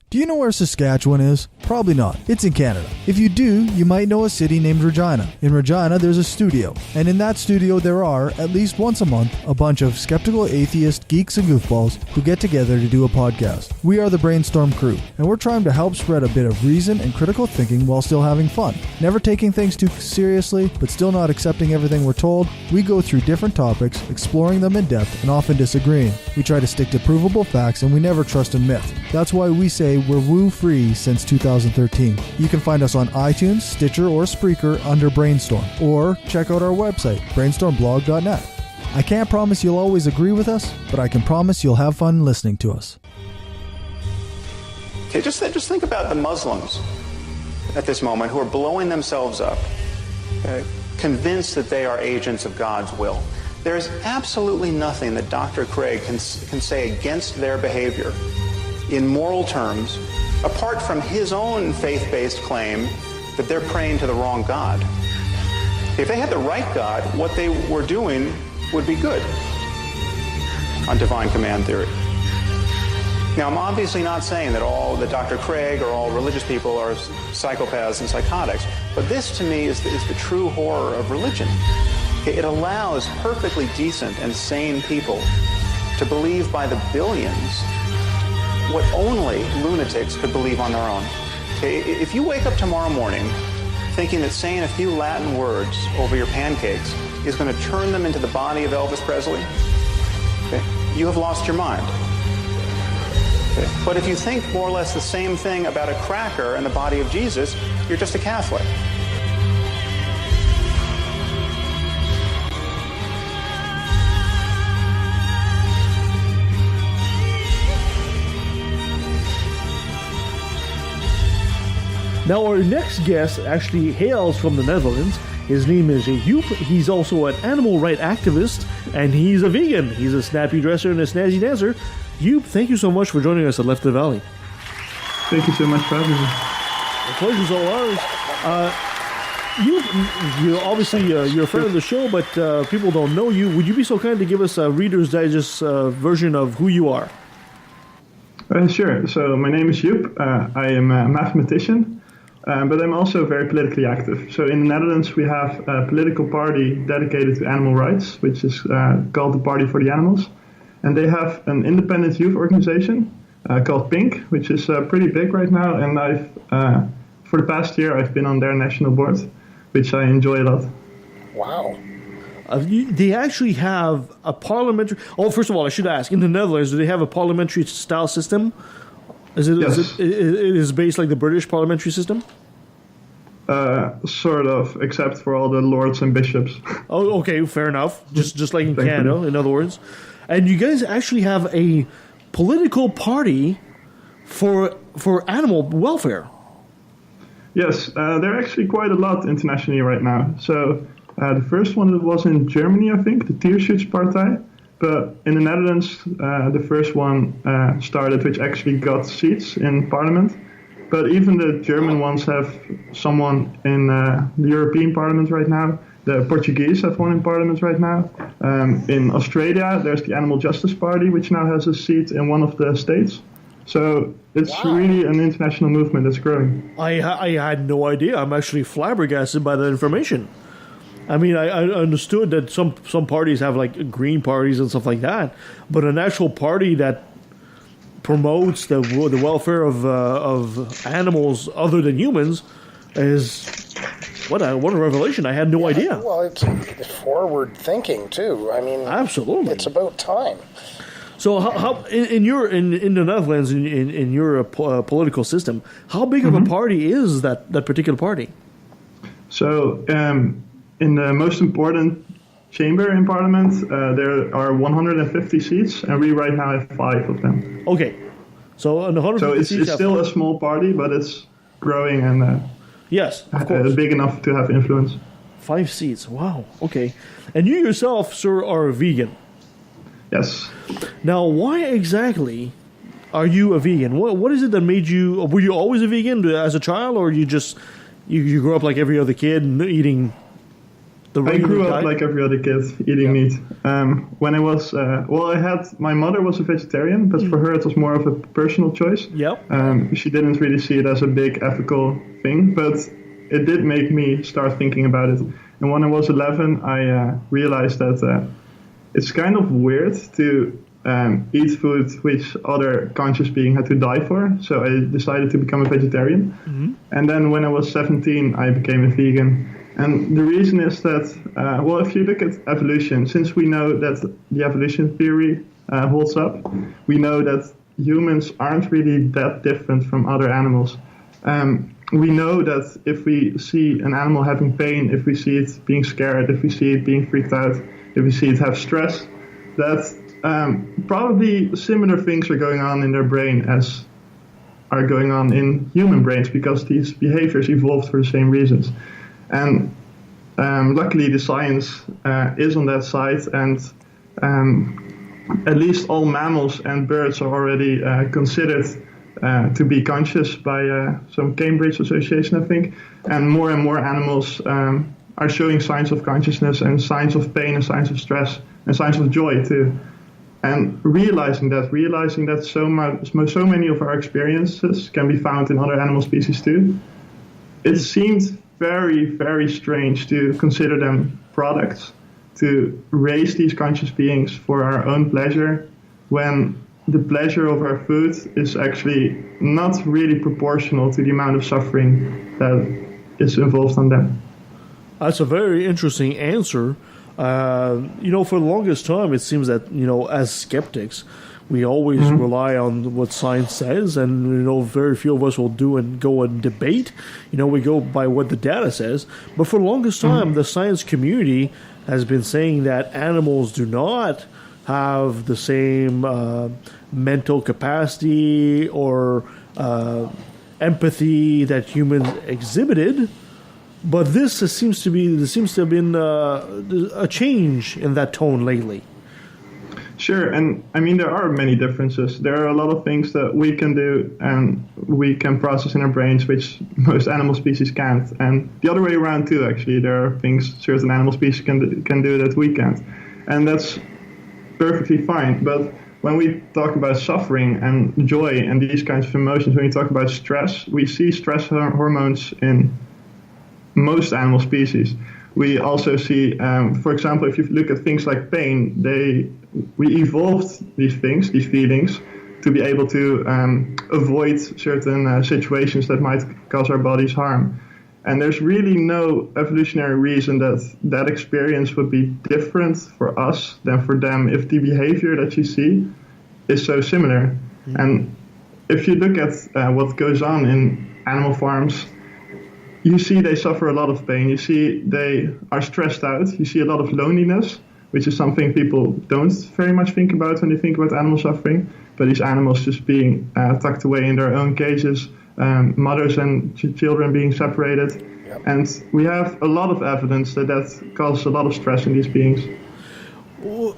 Speaker 8: Do you know where Saskatchewan is? Probably not. It's in Canada. If you do, you might know a city named Regina. In Regina, there's a studio. And in that studio, there are, at least once a month, a bunch of skeptical atheist geeks and goofballs who get together to do a podcast. We are the Brainstorm crew, and we're trying to help spread a bit of reason and critical thinking while still having fun. Never taking things too seriously, but still not accepting everything we're told, we go through different topics, exploring them in depth and often disagreeing. We try to stick to provable facts, and we never trust in myth. That's why we say we're woo-free since 2013. You can find us on iTunes, Stitcher, or Spreaker under Brainstorm, or check out our website, brainstormblog.net. I can't promise you'll always agree with us, but I can promise you'll have fun listening to us.
Speaker 9: Okay, just think about the Muslims at this moment who are blowing themselves up, convinced that they are agents of God's will. There is absolutely nothing that Dr. Craig can say against their behavior in moral terms, apart from his own faith-based claim that they're praying to the wrong God. If they had the right God, what they were doing would be good. on divine command theory. Now, I'm obviously not saying that Dr. Craig or all religious people are psychopaths and psychotics, but this to me is the true horror of religion. Okay, it allows perfectly decent and sane people to believe by the billions what only lunatics could believe on their own. Okay, if you wake up tomorrow morning thinking that saying a few Latin words over your pancakes is going to turn them into the body of Elvis Presley, okay, you have lost your mind. Okay. But if you think more or less the same thing about a cracker and the body of Jesus, you're just a Catholic.
Speaker 4: Now, our next guest actually hails from the Netherlands. His name is Joep. He's also an animal rights activist, and he's a vegan. He's a snappy dresser and a snazzy dancer. Joep, thank you so much for joining us at Left of the Valley.
Speaker 10: Thank you so much for having me.
Speaker 4: The pleasure's all ours. Joep, obviously you're a friend of the show, but people don't know you. Would you be so kind to give us a Reader's Digest version of who you are?
Speaker 10: Sure. So my name is Joep. I am a mathematician. But I'm also very politically active. So in the Netherlands, we have a political party dedicated to animal rights, which is called the Party for the Animals. And they have an independent youth organization called PINK, which is pretty big right now. And for the past year, I've been on their national board, which I enjoy a lot.
Speaker 5: Wow.
Speaker 4: They actually have a parliamentary... Oh, first of all, I should ask, in the Netherlands, do they have a parliamentary style system? Is it based like the British parliamentary system?
Speaker 10: Sort of, except for all the lords and bishops.
Speaker 4: Oh, okay, fair enough. Just like in Canada, in other words. And you guys actually have a political party for animal welfare.
Speaker 10: Yes, there are actually quite a lot internationally right now. So the first one was in Germany, I think, the Tierschutzpartei. But in the Netherlands, the first one started, which actually got seats in parliament. But even the German ones have someone in the European Parliament right now. The Portuguese have one in Parliament right now. In Australia, there's the Animal Justice Party, which now has a seat in one of the states. So it's really an international movement that's growing.
Speaker 4: I had no idea. I'm actually flabbergasted by that information. I mean, I understood that some parties have like green parties and stuff like that, but an actual party that promotes the welfare of animals other than humans is what a revelation! I had no idea.
Speaker 5: Well, it's forward thinking too. I mean,
Speaker 4: absolutely,
Speaker 5: it's about time.
Speaker 4: So, how in the Netherlands in your political system, how big of a party is that particular party?
Speaker 10: So. In the most important chamber in Parliament, there are 150 seats, and we right now have 5 of them.
Speaker 4: Okay, so on 150
Speaker 10: seats, it's still a small party, but it's growing and
Speaker 4: yes, of course,
Speaker 10: big enough to have influence.
Speaker 4: 5 seats, wow. Okay, and you yourself, sir, are a vegan.
Speaker 10: Yes.
Speaker 4: Now, why exactly are you a vegan? What is it that made you? Were you always a vegan as a child, or you just you grew up like every other kid and eating?
Speaker 10: I grew up like every other kid, eating meat. When I was, my mother was a vegetarian, but for her it was more of a personal choice.
Speaker 4: Yep.
Speaker 10: She didn't really see it as a big ethical thing, but it did make me start thinking about it. And when I was 11, I realized that it's kind of weird to eat food which other conscious being had to die for. So I decided to become a vegetarian. Mm-hmm. And then when I was 17, I became a vegan. And the reason is that, if you look at evolution, since we know that the evolution theory holds up, we know that humans aren't really that different from other animals. We know that if we see an animal having pain, if we see it being scared, if we see it being freaked out, if we see it have stress, that probably similar things are going on in their brain as are going on in human brains, because these behaviors evolved for the same reasons. And luckily the science is on that side, and at least all mammals and birds are already considered to be conscious by some Cambridge Association, I think. And more animals are showing signs of consciousness and signs of pain and signs of stress and signs of joy too. And realizing that so many of our experiences can be found in other animal species too, it seemed very, very strange to consider them products, to raise these conscious beings for our own pleasure, when the pleasure of our food is actually not really proportional to the amount of suffering that is involved on them.
Speaker 4: That's a very interesting answer. For the longest time, it seems that, as skeptics, we always rely on what science says, and, very few of us will go and debate. We go by what the data says. But for the longest time, the science community has been saying that animals do not have the same mental capacity or empathy that humans exhibited. But there seems to have been a change in that tone lately.
Speaker 10: Sure, and I mean, there are many differences. There are a lot of things that we can do and we can process in our brains which most animal species can't. And the other way around too, actually. There are things certain animal species can do that we can't. And that's perfectly fine. But when we talk about suffering and joy and these kinds of emotions, when we talk about stress, we see stress hormones in most animal species. We also see, for example, if you look at things like pain, we evolved these feelings, to be able to avoid certain situations that might cause our bodies harm. And there's really no evolutionary reason that experience would be different for us than for them if the behavior that you see is so similar. And if you look at what goes on in animal farms, you see they suffer a lot of pain. You see they are stressed out. You see a lot of loneliness, which is something people don't very much think about when they think about animal suffering. But these animals just being tucked away in their own cages, mothers and children being separated. Yep. And we have a lot of evidence that causes a lot of stress in these beings.
Speaker 4: What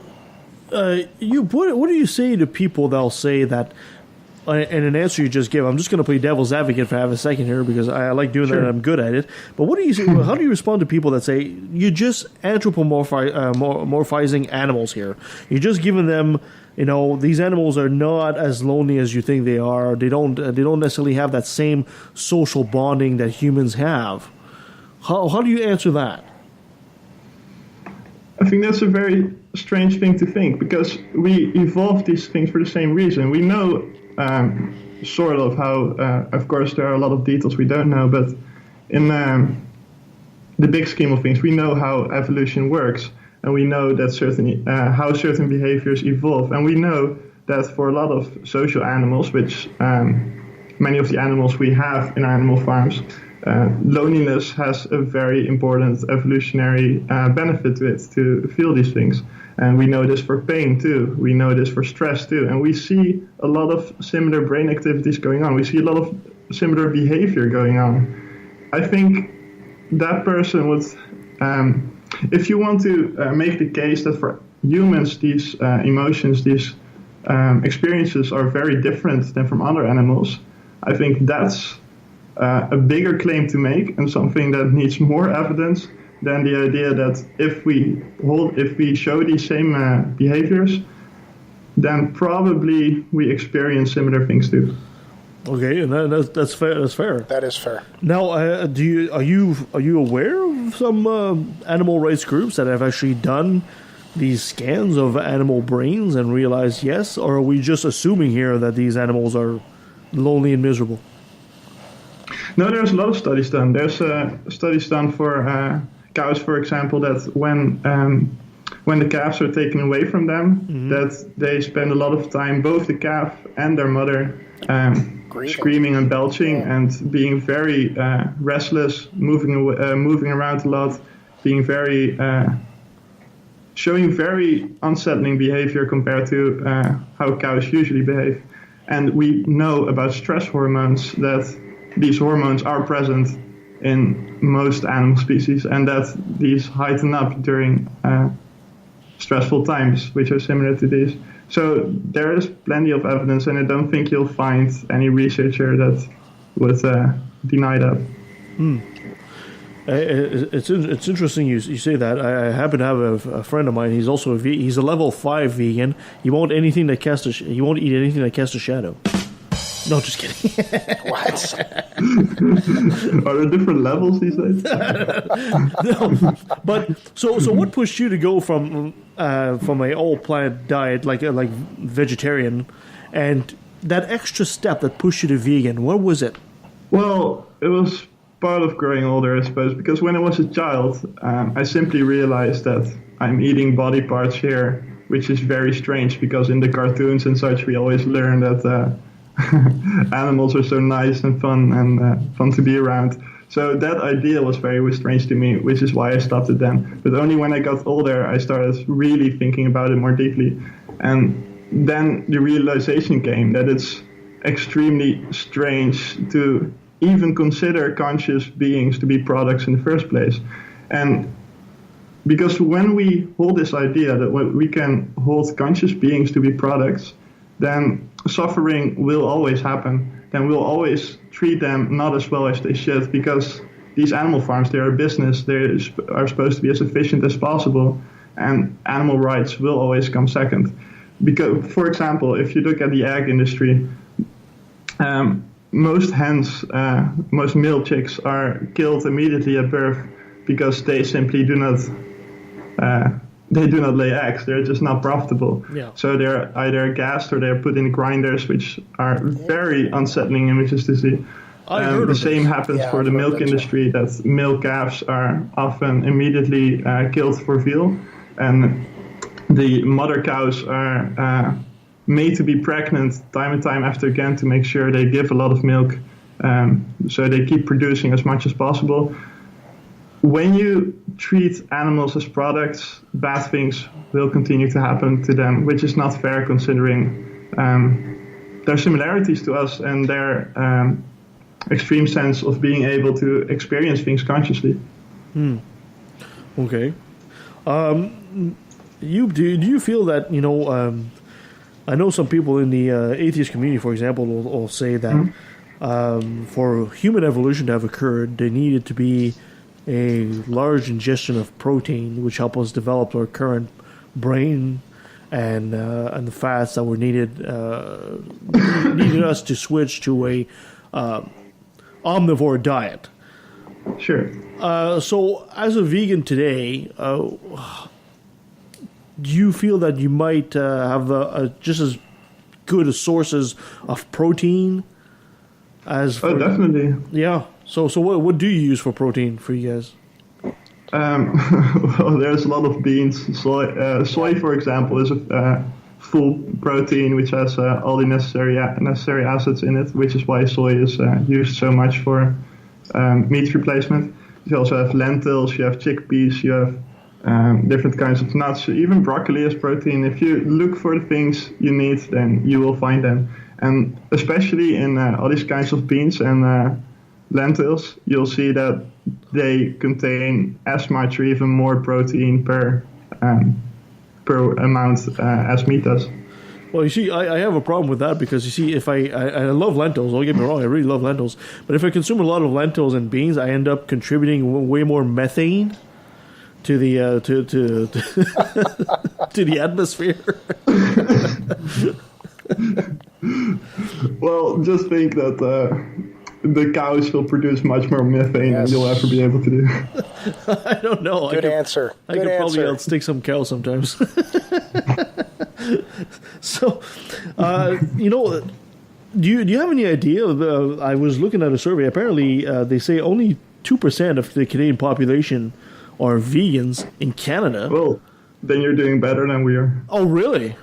Speaker 4: do you say to people that'll say that, and an answer you just gave, I'm just going to play devil's advocate for half a second here because I like doing that and I'm good at it. But what do you say, how do you respond to people that say you're just anthropomorphizing animals here? You're just giving them, these animals are not as lonely as you think they are. They don't necessarily have that same social bonding that humans have. How do you answer that?
Speaker 10: I think that's a very strange thing to think because we evolved these things for the same reason. We know sort of how, of course, there are a lot of details we don't know, but in the big scheme of things, we know how evolution works, and we know that how certain behaviors evolve, and we know that for a lot of social animals, which many of the animals we have in our animal farms, loneliness has a very important evolutionary benefit to it, to feel these things. And we know this for pain too. We know this for stress too. And we see a lot of similar brain activities going on. We see a lot of similar behavior going on. I think that person would, if you want to make the case that for humans these emotions, these experiences are very different than from other animals, I think that's a bigger claim to make and something that needs more evidence than the idea that if we show these same behaviors, then probably we experience similar things too.
Speaker 4: Okay, and that's fair. That's fair.
Speaker 5: That is fair.
Speaker 4: Now, are you aware of some animal rights groups that have actually done these scans of animal brains and realized yes, or are we just assuming here that these animals are lonely and miserable?
Speaker 10: No, there's a lot of studies done. There's studies done for cows, for example, that when the calves are taken away from them, that they spend a lot of time, both the calf and their mother, screaming and belching and being very restless, moving around a lot, being very showing very unsettling behavior compared to how cows usually behave. And we know about stress hormones that these hormones are present in most animal species, and that these heighten up during stressful times, which are similar to these. So there is plenty of evidence, and I don't think you'll find any researcher that would deny that.
Speaker 4: It's interesting you say that. I happen to have a friend of mine. He's also he's a level 5 vegan. He won't eat anything that casts a shadow. No, just kidding.
Speaker 5: What?
Speaker 10: Are there different levels these days?
Speaker 4: No, but so what pushed you to go from a all plant diet like vegetarian, and that extra step that pushed you to vegan? What was it?
Speaker 10: Well, it was part of growing older, I suppose, because when I was a child, I simply realized that I'm eating body parts here, which is very strange because in the cartoons and such, we always learn that animals are so nice and fun to be around. So that idea was very strange to me, which is why I stopped it then. But only when I got older, I started really thinking about it more deeply. And then the realization came that it's extremely strange to even consider conscious beings to be products in the first place. And because when we hold this idea that we can hold conscious beings to be products, then suffering will always happen. Then we'll always treat them not as well as they should, because these animal farms, they're a business. They are supposed to be as efficient as possible, and animal rights will always come second. Because, for example, if you look at the egg industry, most hens, most male chicks are killed immediately at birth because they simply do not lay eggs. They're just not profitable.
Speaker 4: Yeah.
Speaker 10: So they're either gassed or they're put in grinders, which are very unsettling images to see. The same happens for the milk industry, that male calves are often immediately killed for veal. And the mother cows are made to be pregnant time and time after again to make sure they give a lot of milk. So they keep producing as much as possible. When you treat animals as products, bad things will continue to happen to them, which is not fair considering their similarities to us and their extreme sense of being able to experience things consciously.
Speaker 4: Okay. Do you feel that, I know some people in the atheist community, for example, will say that for human evolution to have occurred, there needed to be a large ingestion of protein, which helped us develop our current brain and the fats that were needed us to switch to a omnivore diet.
Speaker 10: Sure.
Speaker 4: So, as a vegan today, do you feel that you might have just as good as sources of protein as?
Speaker 10: Definitely.
Speaker 4: Yeah. So what do you use for protein for you guys?
Speaker 10: Well, there's a lot of beans. Soy, for example, is a full protein which has all the necessary acids in it, which is why soy is used so much for meat replacement. You also have lentils, you have chickpeas, you have different kinds of nuts. Even broccoli is protein. If you look for the things you need, then you will find them. And especially in all these kinds of beans and lentils, you'll see that they contain as much or even more protein per amount as meat does.
Speaker 4: Well, you see, I have a problem with that because, you see, if I love lentils, don't get me wrong, I really love lentils, but if I consume a lot of lentils and beans, I end up contributing way more methane to the to the atmosphere.
Speaker 10: Well, just think that the cows will produce much more methane than you'll ever be able to do.
Speaker 4: I don't know.
Speaker 5: Good answer.
Speaker 4: I could probably outstick some cows sometimes. So, do you have any idea? I was looking at a survey. Apparently, they say only 2% of the Canadian population are vegans in Canada.
Speaker 10: Well, then you're doing better than we are.
Speaker 4: Oh, really?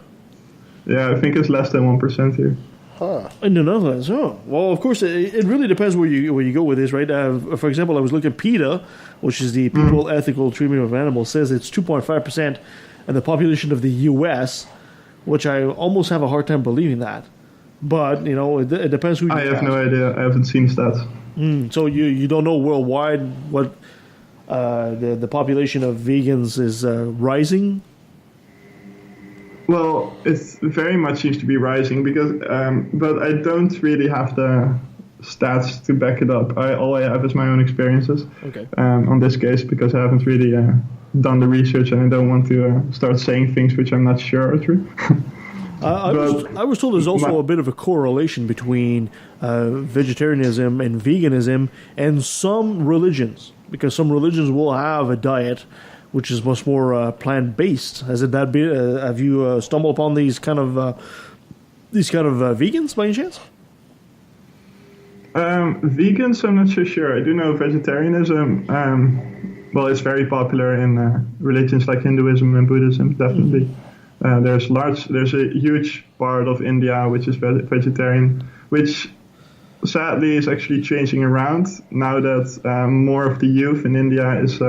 Speaker 10: Yeah, I think it's less than 1% here.
Speaker 5: Huh.
Speaker 4: In the Netherlands, well, of course, it really depends where you go with this, right? For example, I was looking at PETA, which is the People Ethical Treatment of Animals, says it's 2.5%, and the population of the U.S., which I almost have a hard time believing that. But, it depends who you
Speaker 10: I have no idea. I haven't seen stats.
Speaker 4: So you don't know worldwide what the population of vegans is rising?
Speaker 10: Well, it very much seems to be rising because, but I don't really have the stats to back it up. All I have is my own experiences on this case, because I haven't really done the research, and I don't want to start saying things which I'm not sure are true.
Speaker 4: I was told there's also a bit of a correlation between vegetarianism and veganism and some religions, because some religions will have a diet which is much more plant-based. Has it that been? Have you stumbled upon these kind of vegans by any chance?
Speaker 10: Vegans, I'm not so sure. I do know vegetarianism. Well, it's very popular in religions like Hinduism and Buddhism, definitely. There's a huge part of India which is vegetarian, which sadly is actually changing around now that more of the youth in India is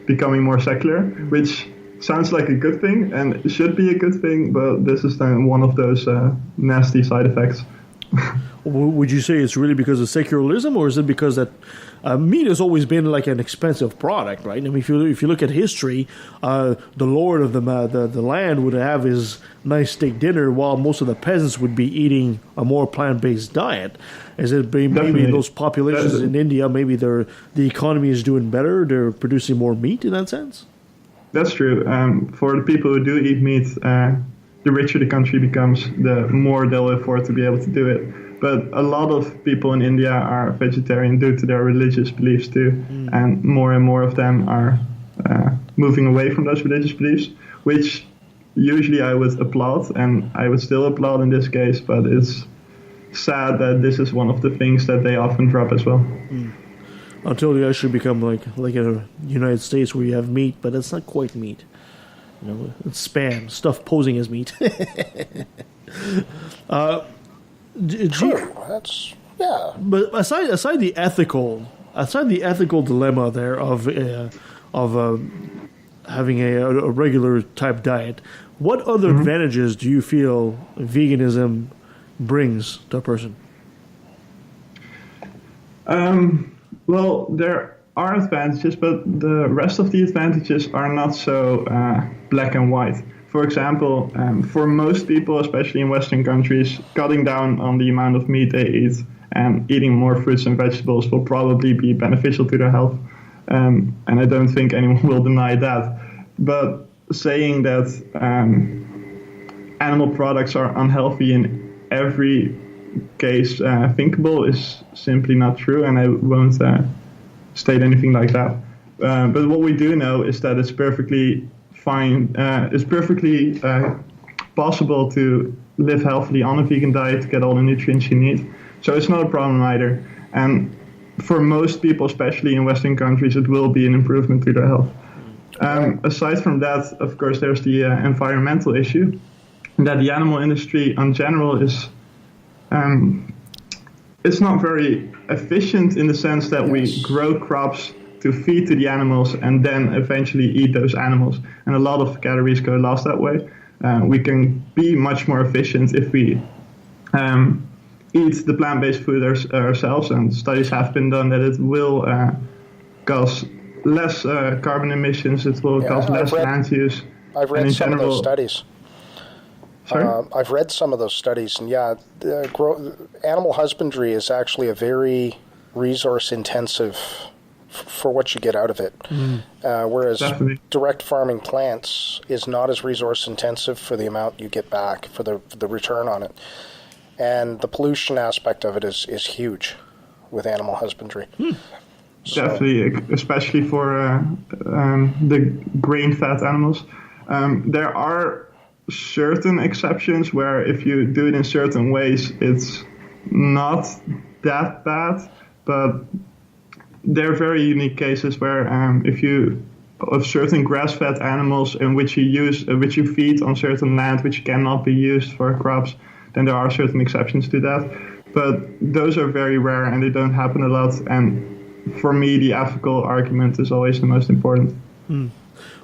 Speaker 10: becoming more secular, which sounds like a good thing and should be a good thing, but this is then one of those nasty side effects.
Speaker 4: Would you say it's really because of secularism, or is it because that meat has always been like an expensive product, right? I mean, if you look at history, the lord of the land would have his nice steak dinner, while most of the peasants would be eating a more plant-based diet. Is it maybe in those populations in India, maybe the economy is doing better, they're producing more meat in that sense?
Speaker 10: That's true. For the people who do eat meat, the richer the country becomes, the more they'll afford to be able to do it. But a lot of people in India are vegetarian due to their religious beliefs too, and more of them are moving away from those religious beliefs, which usually I would applaud, and I would still applaud in this case, but it's sad that this is one of the things that they often drop as well.
Speaker 4: Until you actually become like in the United States where you have meat, but it's not quite meat. You know, it's spam, stuff posing as meat.
Speaker 5: True. That's
Speaker 4: But aside the ethical dilemma there of having a regular type diet, what other advantages do you feel veganism brings to a person?
Speaker 10: Well, there are advantages, but the rest of the advantages are not so black and white. For example, for most people, especially in Western countries, cutting down on the amount of meat they eat and eating more fruits and vegetables will probably be beneficial to their health. And I don't think anyone will deny that. But saying that animal products are unhealthy in every case thinkable is simply not true, and I won't state anything like that. But what we do know is that it's perfectly fine. It's perfectly possible to live healthily on a vegan diet to get all the nutrients you need. So it's not a problem either. And for most people, especially in Western countries, it will be an improvement to their health. Aside from that, of course, there's the environmental issue, that the animal industry in general is it's not very efficient in the sense that we grow crops to feed to the animals and then eventually eat those animals. And a lot of calories go lost that way. We can be much more efficient if we eat the plant-based food ourselves, and studies have been done that it will cause less carbon emissions, it will cause less land use.
Speaker 5: I've read some of those studies.
Speaker 10: Sorry?
Speaker 5: I've read some of those studies, and animal husbandry is actually a very resource-intensive for what you get out of it. Whereas direct farming plants is not as resource-intensive for the amount you get back, for the return on it. And the pollution aspect of it is huge with animal husbandry. So,
Speaker 10: definitely, especially for the grain-fed animals. There are certain exceptions where if you do it in certain ways, it's not that bad, but there are very unique cases where if you of certain grass-fed animals in which you feed on certain land which cannot be used for crops, then there are certain exceptions to that. But those are very rare and they don't happen a lot. And for me, the ethical argument is always the most important.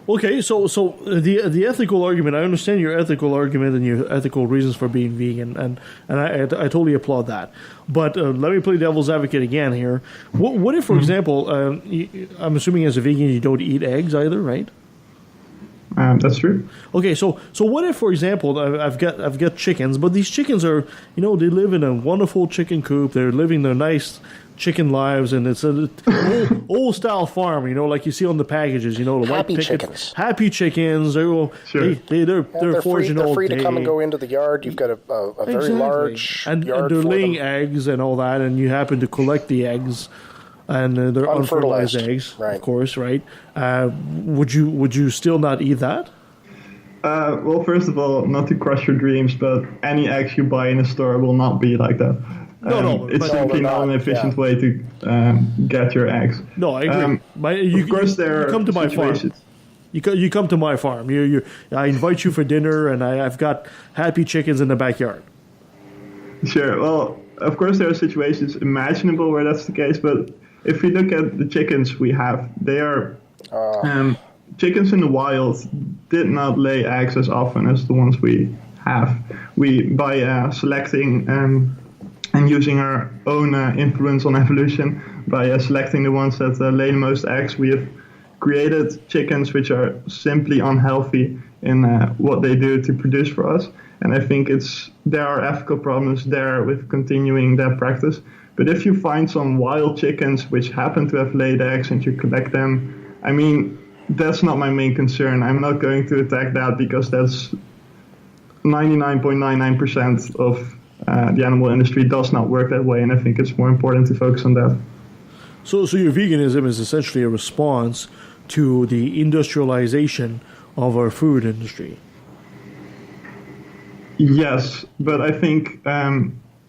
Speaker 4: Okay, so the ethical argument, I understand your ethical argument and your ethical reasons for being vegan, and I totally applaud that. But let me play devil's advocate again here. What if, for example, I'm assuming as a vegan you don't eat eggs either, right?
Speaker 10: That's true.
Speaker 4: Okay, so what if, for example, I've got chickens, but these chickens are, they live in a wonderful chicken coop. They're living their nice chicken lives, and it's a old style farm, like you see on the packages. The white
Speaker 5: Happy
Speaker 4: picket,
Speaker 5: chickens.
Speaker 4: Happy chickens. They're foraging all
Speaker 5: free
Speaker 4: day.
Speaker 5: to come and go into the yard. You've got a very large
Speaker 4: and
Speaker 5: yard
Speaker 4: they're
Speaker 5: for
Speaker 4: laying
Speaker 5: them.
Speaker 4: eggs and all that, and you happen to collect the eggs. And they're unfertilized eggs,
Speaker 5: right.
Speaker 4: Of course, right? Would you still not eat that?
Speaker 10: Well, first of all, not to crush your dreams, but any eggs you buy in a store will not be like that. It's simply not an efficient way to get your eggs.
Speaker 4: No, I agree.
Speaker 10: Of course, there
Speaker 4: you come to my farm. You come to my farm. I invite you for dinner, and I've got happy chickens in the backyard.
Speaker 10: Sure. Well, of course, there are situations imaginable where that's the case, but if we look at the chickens we have, they are chickens in the wild did not lay eggs as often as the ones we have. By selecting and using our own influence on evolution, by selecting the ones that lay the most eggs, we have created chickens which are simply unhealthy in what they do to produce for us. And I think there are ethical problems there with continuing that practice. But if you find some wild chickens which happen to have laid eggs and you collect them, I mean, that's not my main concern. I'm not going to attack that because that's 99.99% of the animal industry does not work that way, and I think it's more important to focus on that.
Speaker 4: So your veganism is essentially a response to the industrialization of our food industry.
Speaker 10: Yes, but I think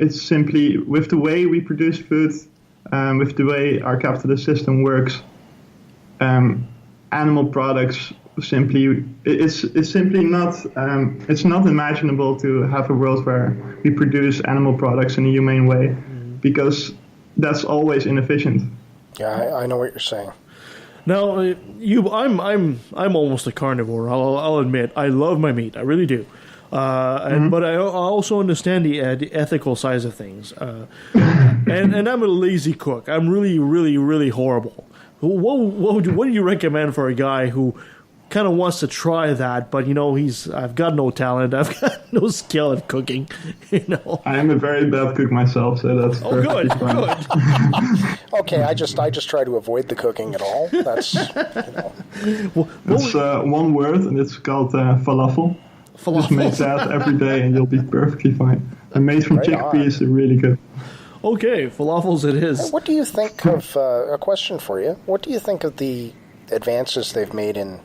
Speaker 10: it's simply with the way we produce food, with the way our capitalist system works, animal products it's simply not it's not imaginable to have a world where we produce animal products in a humane way, because that's always inefficient.
Speaker 5: Yeah, I know what you're saying.
Speaker 4: Now, I'm almost a carnivore. I'll admit I love my meat. I really do. But I also understand the ethical sides of things. And I'm a lazy cook. I'm really, really, really horrible. What do you recommend for a guy who kind of wants to try that, but I've got no talent, I've got no skill at cooking,
Speaker 10: I am a very bad cook myself, so that's
Speaker 4: good.
Speaker 5: Okay, I just try to avoid the cooking at all. That's
Speaker 10: It's one word, and it's called falafel. Just make that every day, and you'll be perfectly fine. And made from chickpeas are really good.
Speaker 4: Okay, falafels it is.
Speaker 5: What do you think of a question for you? What do you think of the advances they've made in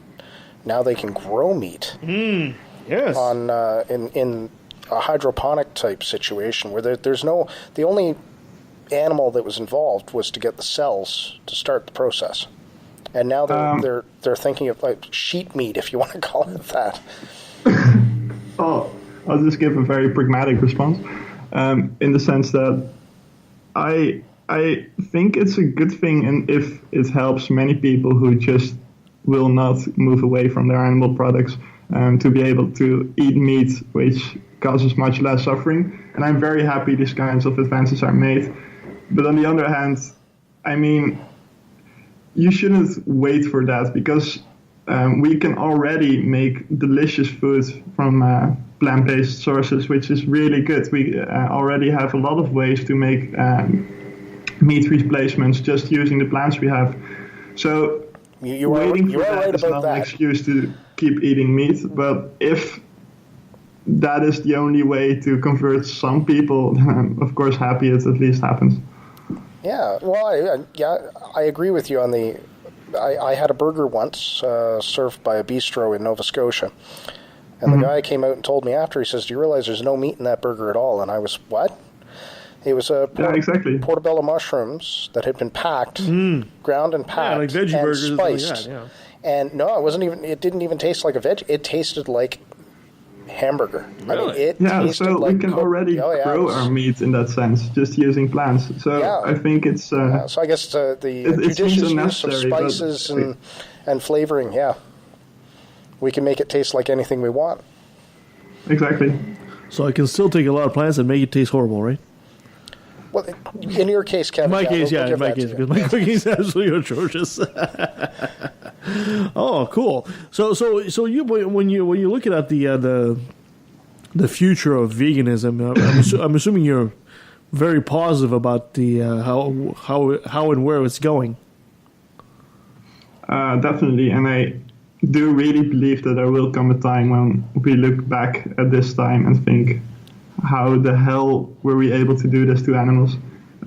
Speaker 5: now they can grow meat?
Speaker 4: Yes.
Speaker 5: On in a hydroponic type situation where the only animal that was involved was to get the cells to start the process, and now they're thinking of like sheep meat, if you want to call it that.
Speaker 10: Oh, I'll just give a very pragmatic response, in the sense that I think it's a good thing, and if it helps many people who just will not move away from their animal products, to be able to eat meat, which causes much less suffering. And I'm very happy these kinds of advances are made. But on the other hand, I mean, you shouldn't wait for that, because we can already make delicious food from plant-based sources, which is really good. We already have a lot of ways to make meat replacements just using the plants we have. So waiting for that is not an excuse to keep eating meat. But if that is the only way to convert some people, then I'm of course happy it at least happens.
Speaker 5: Yeah, well, I agree with you on the. I had a burger once served by a bistro in Nova Scotia, and the guy came out and told me after, he says, "Do you realize there's no meat in that burger at all?" And I was, what? It was portobello mushrooms that had been packed, ground and packed,
Speaker 4: like veggie
Speaker 5: and
Speaker 4: burgers
Speaker 5: spiced.
Speaker 4: like that,
Speaker 5: And no, it didn't even taste like a veg. It tasted like hamburger.
Speaker 4: Really?
Speaker 5: I mean,
Speaker 10: so we can already grow our meat in that sense, just using plants. So I think it's...
Speaker 5: so I guess the judicious use of spices and flavoring, we can make it taste like anything we want.
Speaker 10: Exactly.
Speaker 4: So I can still take a lot of plants and make it taste horrible, right?
Speaker 5: Well, in your case, Kevin.
Speaker 4: In my case, because my cooking is absolutely atrocious. Oh, cool. So you when you're looking at the future of veganism, I'm assuming you're very positive about the how and where it's going.
Speaker 10: Definitely, and I do really believe that there will come a time when we look back at this time and think, how the hell were we able to do this to animals?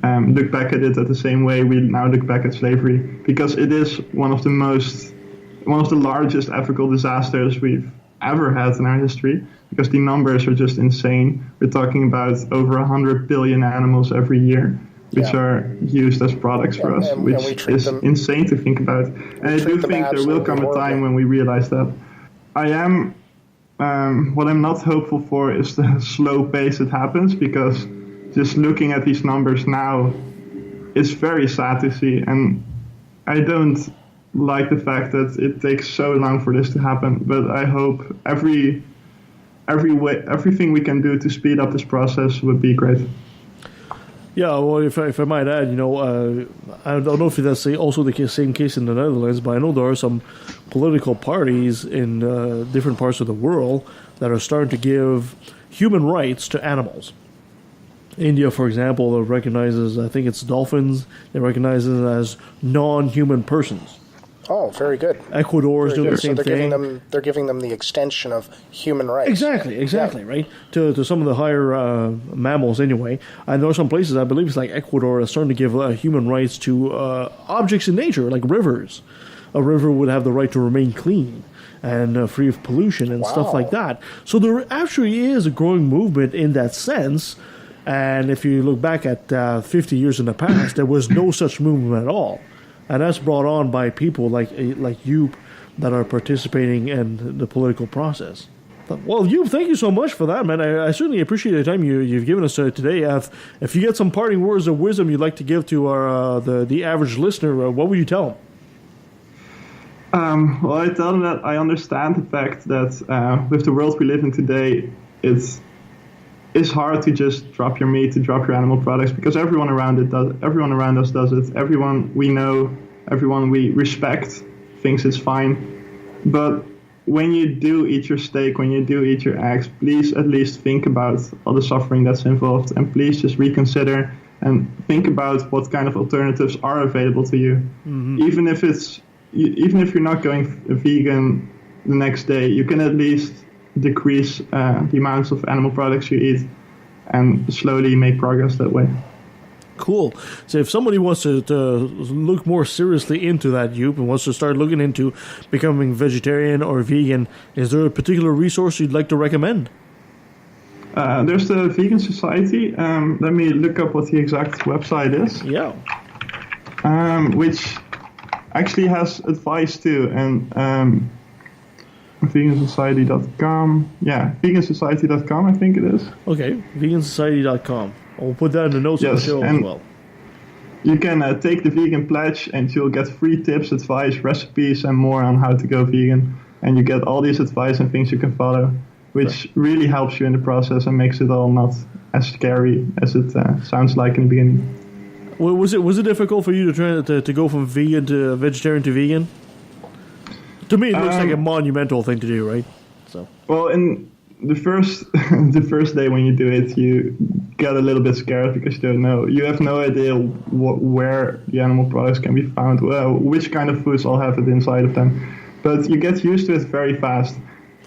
Speaker 10: Look back at it at the same way we now look back at slavery, because it is one of the largest ethical disasters we've ever had in our history, because the numbers are just insane. We're talking about over 100 billion animals every year, which are used as products for us, which is insane to think about. And I do think there will come a time when we realize that. What I'm not hopeful for is the slow pace it happens, because just looking at these numbers now, it's very sad to see. And I don't like the fact that it takes so long for this to happen. But I hope everything we can do to speed up this process would be great.
Speaker 4: Yeah, well, if I might add, I don't know if that's also the same case in the Netherlands, but I know there are some political parties in different parts of the world that are starting to give human rights to animals. India, for example, recognizes, I think it's dolphins, they recognize it as non-human persons.
Speaker 5: Oh, very good.
Speaker 4: Ecuador is doing the same thing.
Speaker 5: They're giving them the extension of human rights.
Speaker 4: Exactly, right? To some of the higher mammals, anyway. And there are some places, I believe it's like Ecuador, are starting to give human rights to objects in nature, like rivers. A river would have the right to remain clean and free of pollution and stuff like that. So there actually is a growing movement in that sense. And if you look back at 50 years in the past, there was no such movement at all. And that's brought on by people like Yoop that are participating in the political process. Well, Yoop, thank you so much for that, man. I certainly appreciate the time you've given us today. If you get some parting words of wisdom you'd like to give to our the average listener, what would you tell them?
Speaker 10: Well, I tell them that I understand the fact that with the world we live in today, it's hard to just drop your meat, to drop your animal products, because everyone around us does it. Everyone we know, everyone we respect thinks it's fine. But when you do eat your steak, when you do eat your eggs, please at least think about all the suffering that's involved, and please just reconsider and think about what kind of alternatives are available to you. Mm-hmm. Even if you're not going vegan the next day, you can at least decrease the amounts of animal products you eat and slowly make progress that way.
Speaker 4: Cool. So if somebody wants to look more seriously into that, Yoop, and wants to start looking into becoming vegetarian or vegan, is there a particular resource you'd like to recommend?
Speaker 10: There's the Vegan Society. Let me look up what the exact website is.
Speaker 4: Yeah.
Speaker 10: Which actually has advice too, and vegansociety.com. Yeah, vegansociety.com, I think it is.
Speaker 4: Okay, vegansociety.com. I'll put that in the notes of the show as well.
Speaker 10: You can take the vegan pledge and you'll get free tips, advice, recipes, and more on how to go vegan. And you get all these advice and things you can follow, which really helps you in the process and makes it all not as scary as it sounds like in the beginning.
Speaker 4: Well, was it difficult for you to try to go from vegan to vegetarian to vegan? To me, it looks like a monumental thing to do, right? So. Well,
Speaker 10: in the first day when you do it, you get a little bit scared because you don't know. You have no idea where the animal products can be found, which kind of foods all have it inside of them. But you get used to it very fast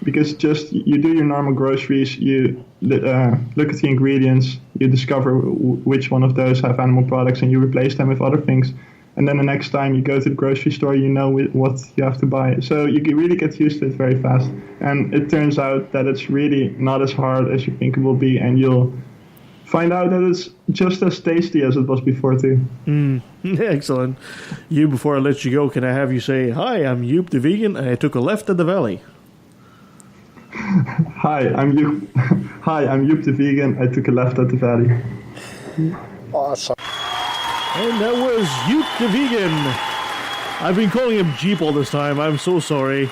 Speaker 10: because just you do your normal groceries, you look at the ingredients, you discover which one of those have animal products, and you replace them with other things. And then the next time you go to the grocery store, you know what you have to buy. So you can really get used to it very fast. And it turns out that it's really not as hard as you think it will be. And you'll find out that it's just as tasty as it was before, too.
Speaker 4: Excellent. You, before I let you go, can I have you say, "Hi, I'm Yoop the Vegan, and I took a left at the valley."
Speaker 10: Hi, I'm Yoop. Hi, I'm Yoop the Vegan. I took a left at the valley.
Speaker 5: Awesome.
Speaker 4: And that was Yoop the Vegan. I've been calling him Jeep all this time. I'm so sorry.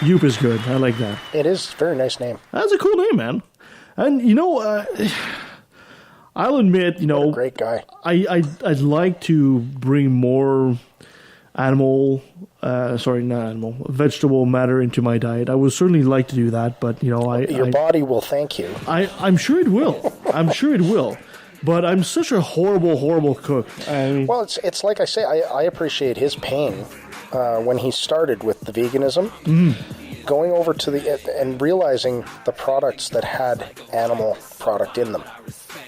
Speaker 4: Yoop is good. I like that.
Speaker 5: It is a very nice name.
Speaker 4: That's a cool name, man. And, I'll admit,
Speaker 5: what a great guy.
Speaker 4: I'd like to bring more vegetable matter into my diet. I would certainly like to do that, but
Speaker 5: your body will thank you.
Speaker 4: I'm sure it will. I'm sure it will. But I'm such a horrible cook.
Speaker 5: Well, it's like I say, I appreciate his pain when he started with the veganism, going over to and realizing the products that had animal product in them,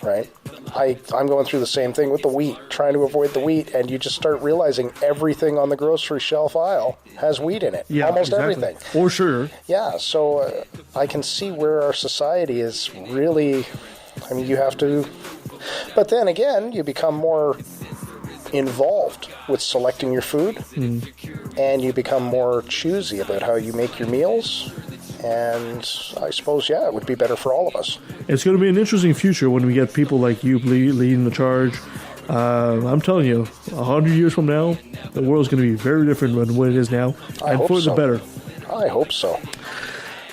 Speaker 5: right? I'm going through the same thing with the wheat, trying to avoid the wheat, and you just start realizing everything on the grocery shelf aisle has wheat in it.
Speaker 4: Yeah,
Speaker 5: almost
Speaker 4: exactly.
Speaker 5: everything.
Speaker 4: Or sugar.
Speaker 5: Yeah, so I can see where our society is really, you have to, but then again, you become more involved with selecting your food, and you become more choosy about how you make your meals. And I suppose, it would be better for all of us.
Speaker 4: It's going to be an interesting future when we get people like Yoop leading the charge. I'm telling you, 100 years from now, the world's going to be very different than what it is now, and for the better.
Speaker 5: I hope so.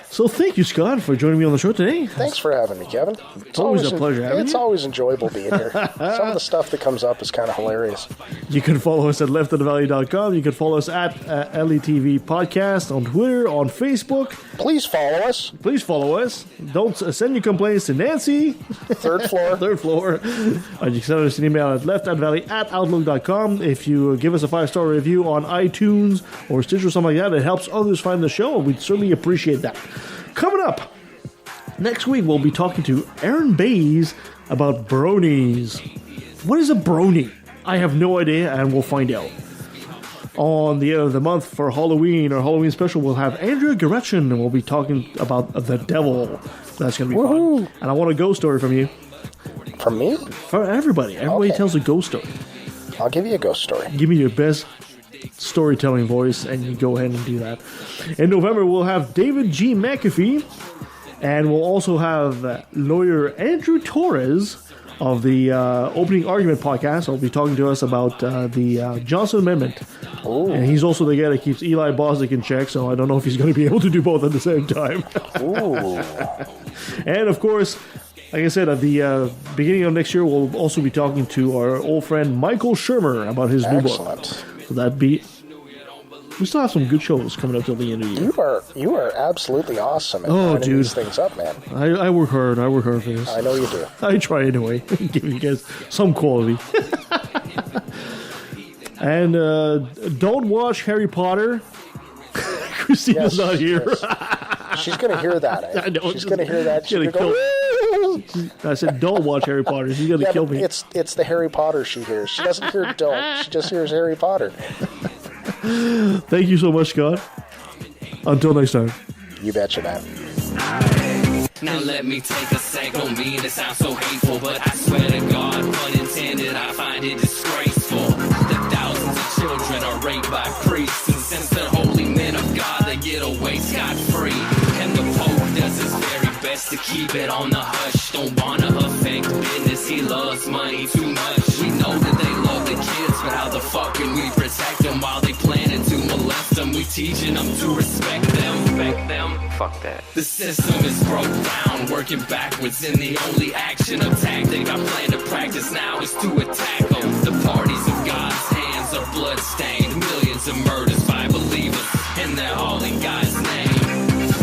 Speaker 4: So thank you, Scott, for joining me on the show today.
Speaker 5: Thanks for having me, Kevin.
Speaker 4: It's always a pleasure having you.
Speaker 5: It's always enjoyable being here. Some of the stuff that comes up is kind of hilarious.
Speaker 4: You can follow us at leftofthevalley.com. You can follow us at LETV Podcast on Twitter, on Facebook.
Speaker 5: Please follow us.
Speaker 4: Please follow us. Don't send your complaints to Nancy.
Speaker 5: Third floor.
Speaker 4: Third floor. You can send us an email at leftotvalley@outlook.com. If you give us a 5-star review on iTunes or Stitcher or something like that, it helps others find the show. We'd certainly appreciate that. Coming up, next week we'll be talking to Aaron Bays about bronies. What is a brony? I have no idea, and we'll find out. On the end of the month for Halloween, our Halloween special, we'll have Andrea Gretchen, and we'll be talking about the devil. That's going to be fun. And I want a ghost story from you.
Speaker 5: From me?
Speaker 4: For everybody. Everybody tells a ghost story.
Speaker 5: I'll give you a ghost story.
Speaker 4: Give me your best storytelling voice, and you go ahead and do that. In November, we'll have David G. McAfee, and we'll also have lawyer Andrew Torres of the Opening Argument podcast. He'll be talking to us about the Johnson Amendment.
Speaker 5: Ooh.
Speaker 4: And he's also the guy that keeps Eli Bosnick in check, so I don't know if he's going to be able to do both at the same time.
Speaker 5: Ooh.
Speaker 4: And of course, like I said, at the beginning of next year, we'll also be talking to our old friend Michael Shermer about his new book.
Speaker 5: Excellent.
Speaker 4: So we still have some good shows coming up till the end of the year.
Speaker 5: You are absolutely awesome at lining these things up, man.
Speaker 4: I work hard. I work hard for this.
Speaker 5: I know you do.
Speaker 4: I try anyway. Give you guys some quality. And don't watch Harry Potter. Christina's not here.
Speaker 5: Yes. She's going to hear that.
Speaker 4: I know.
Speaker 5: She's going to hear that. She's going to go.
Speaker 4: I said, don't watch Harry Potter. She's going to kill me.
Speaker 5: It's the Harry Potter she hears. She doesn't hear don't. She just hears Harry Potter.
Speaker 4: Thank you so much, Scott. Until next time.
Speaker 5: You betcha, man.
Speaker 3: Now let me take a sec. Don't mean to sound so hateful, but I swear to God, pun intended, I find it disgraceful that thousands of children are raped by priests, and since they're holy men of God, they get away scot-free. And the Pope does his very best to keep it on the hush. Don't wanna affect business, he loves money too much. We know that they love the kids, but how the fuck can we protect them while they planning to molest them? We teaching them to respect them.
Speaker 2: Fuck that.
Speaker 3: The system is broke down, working backwards, and the only action or tactic I plan to practice now is to attack them. The parties of God's hands are bloodstained, millions of murders by believers, and they're all in God's name.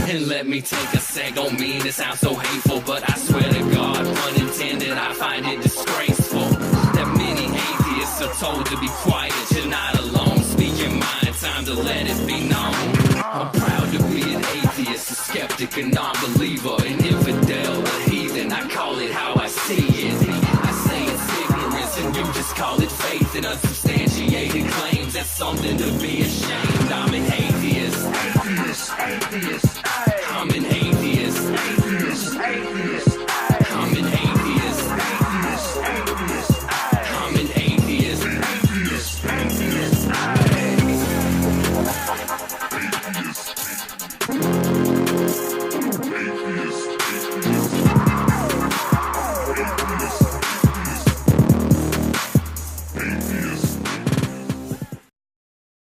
Speaker 3: And let me take a sec, don't mean to sound so hateful, but I swear to God, pun intended, I find it disgraceful that many atheists are told to be quiet. You're not alone, speak your mind, time to let it be known. I'm proud to be an atheist, a skeptic, a non-believer, an infidel, a heathen. I call it how I see it. I say it's ignorance, and you just call it faith and unsubstantiated claims. That's something to be ashamed. I'm an atheist.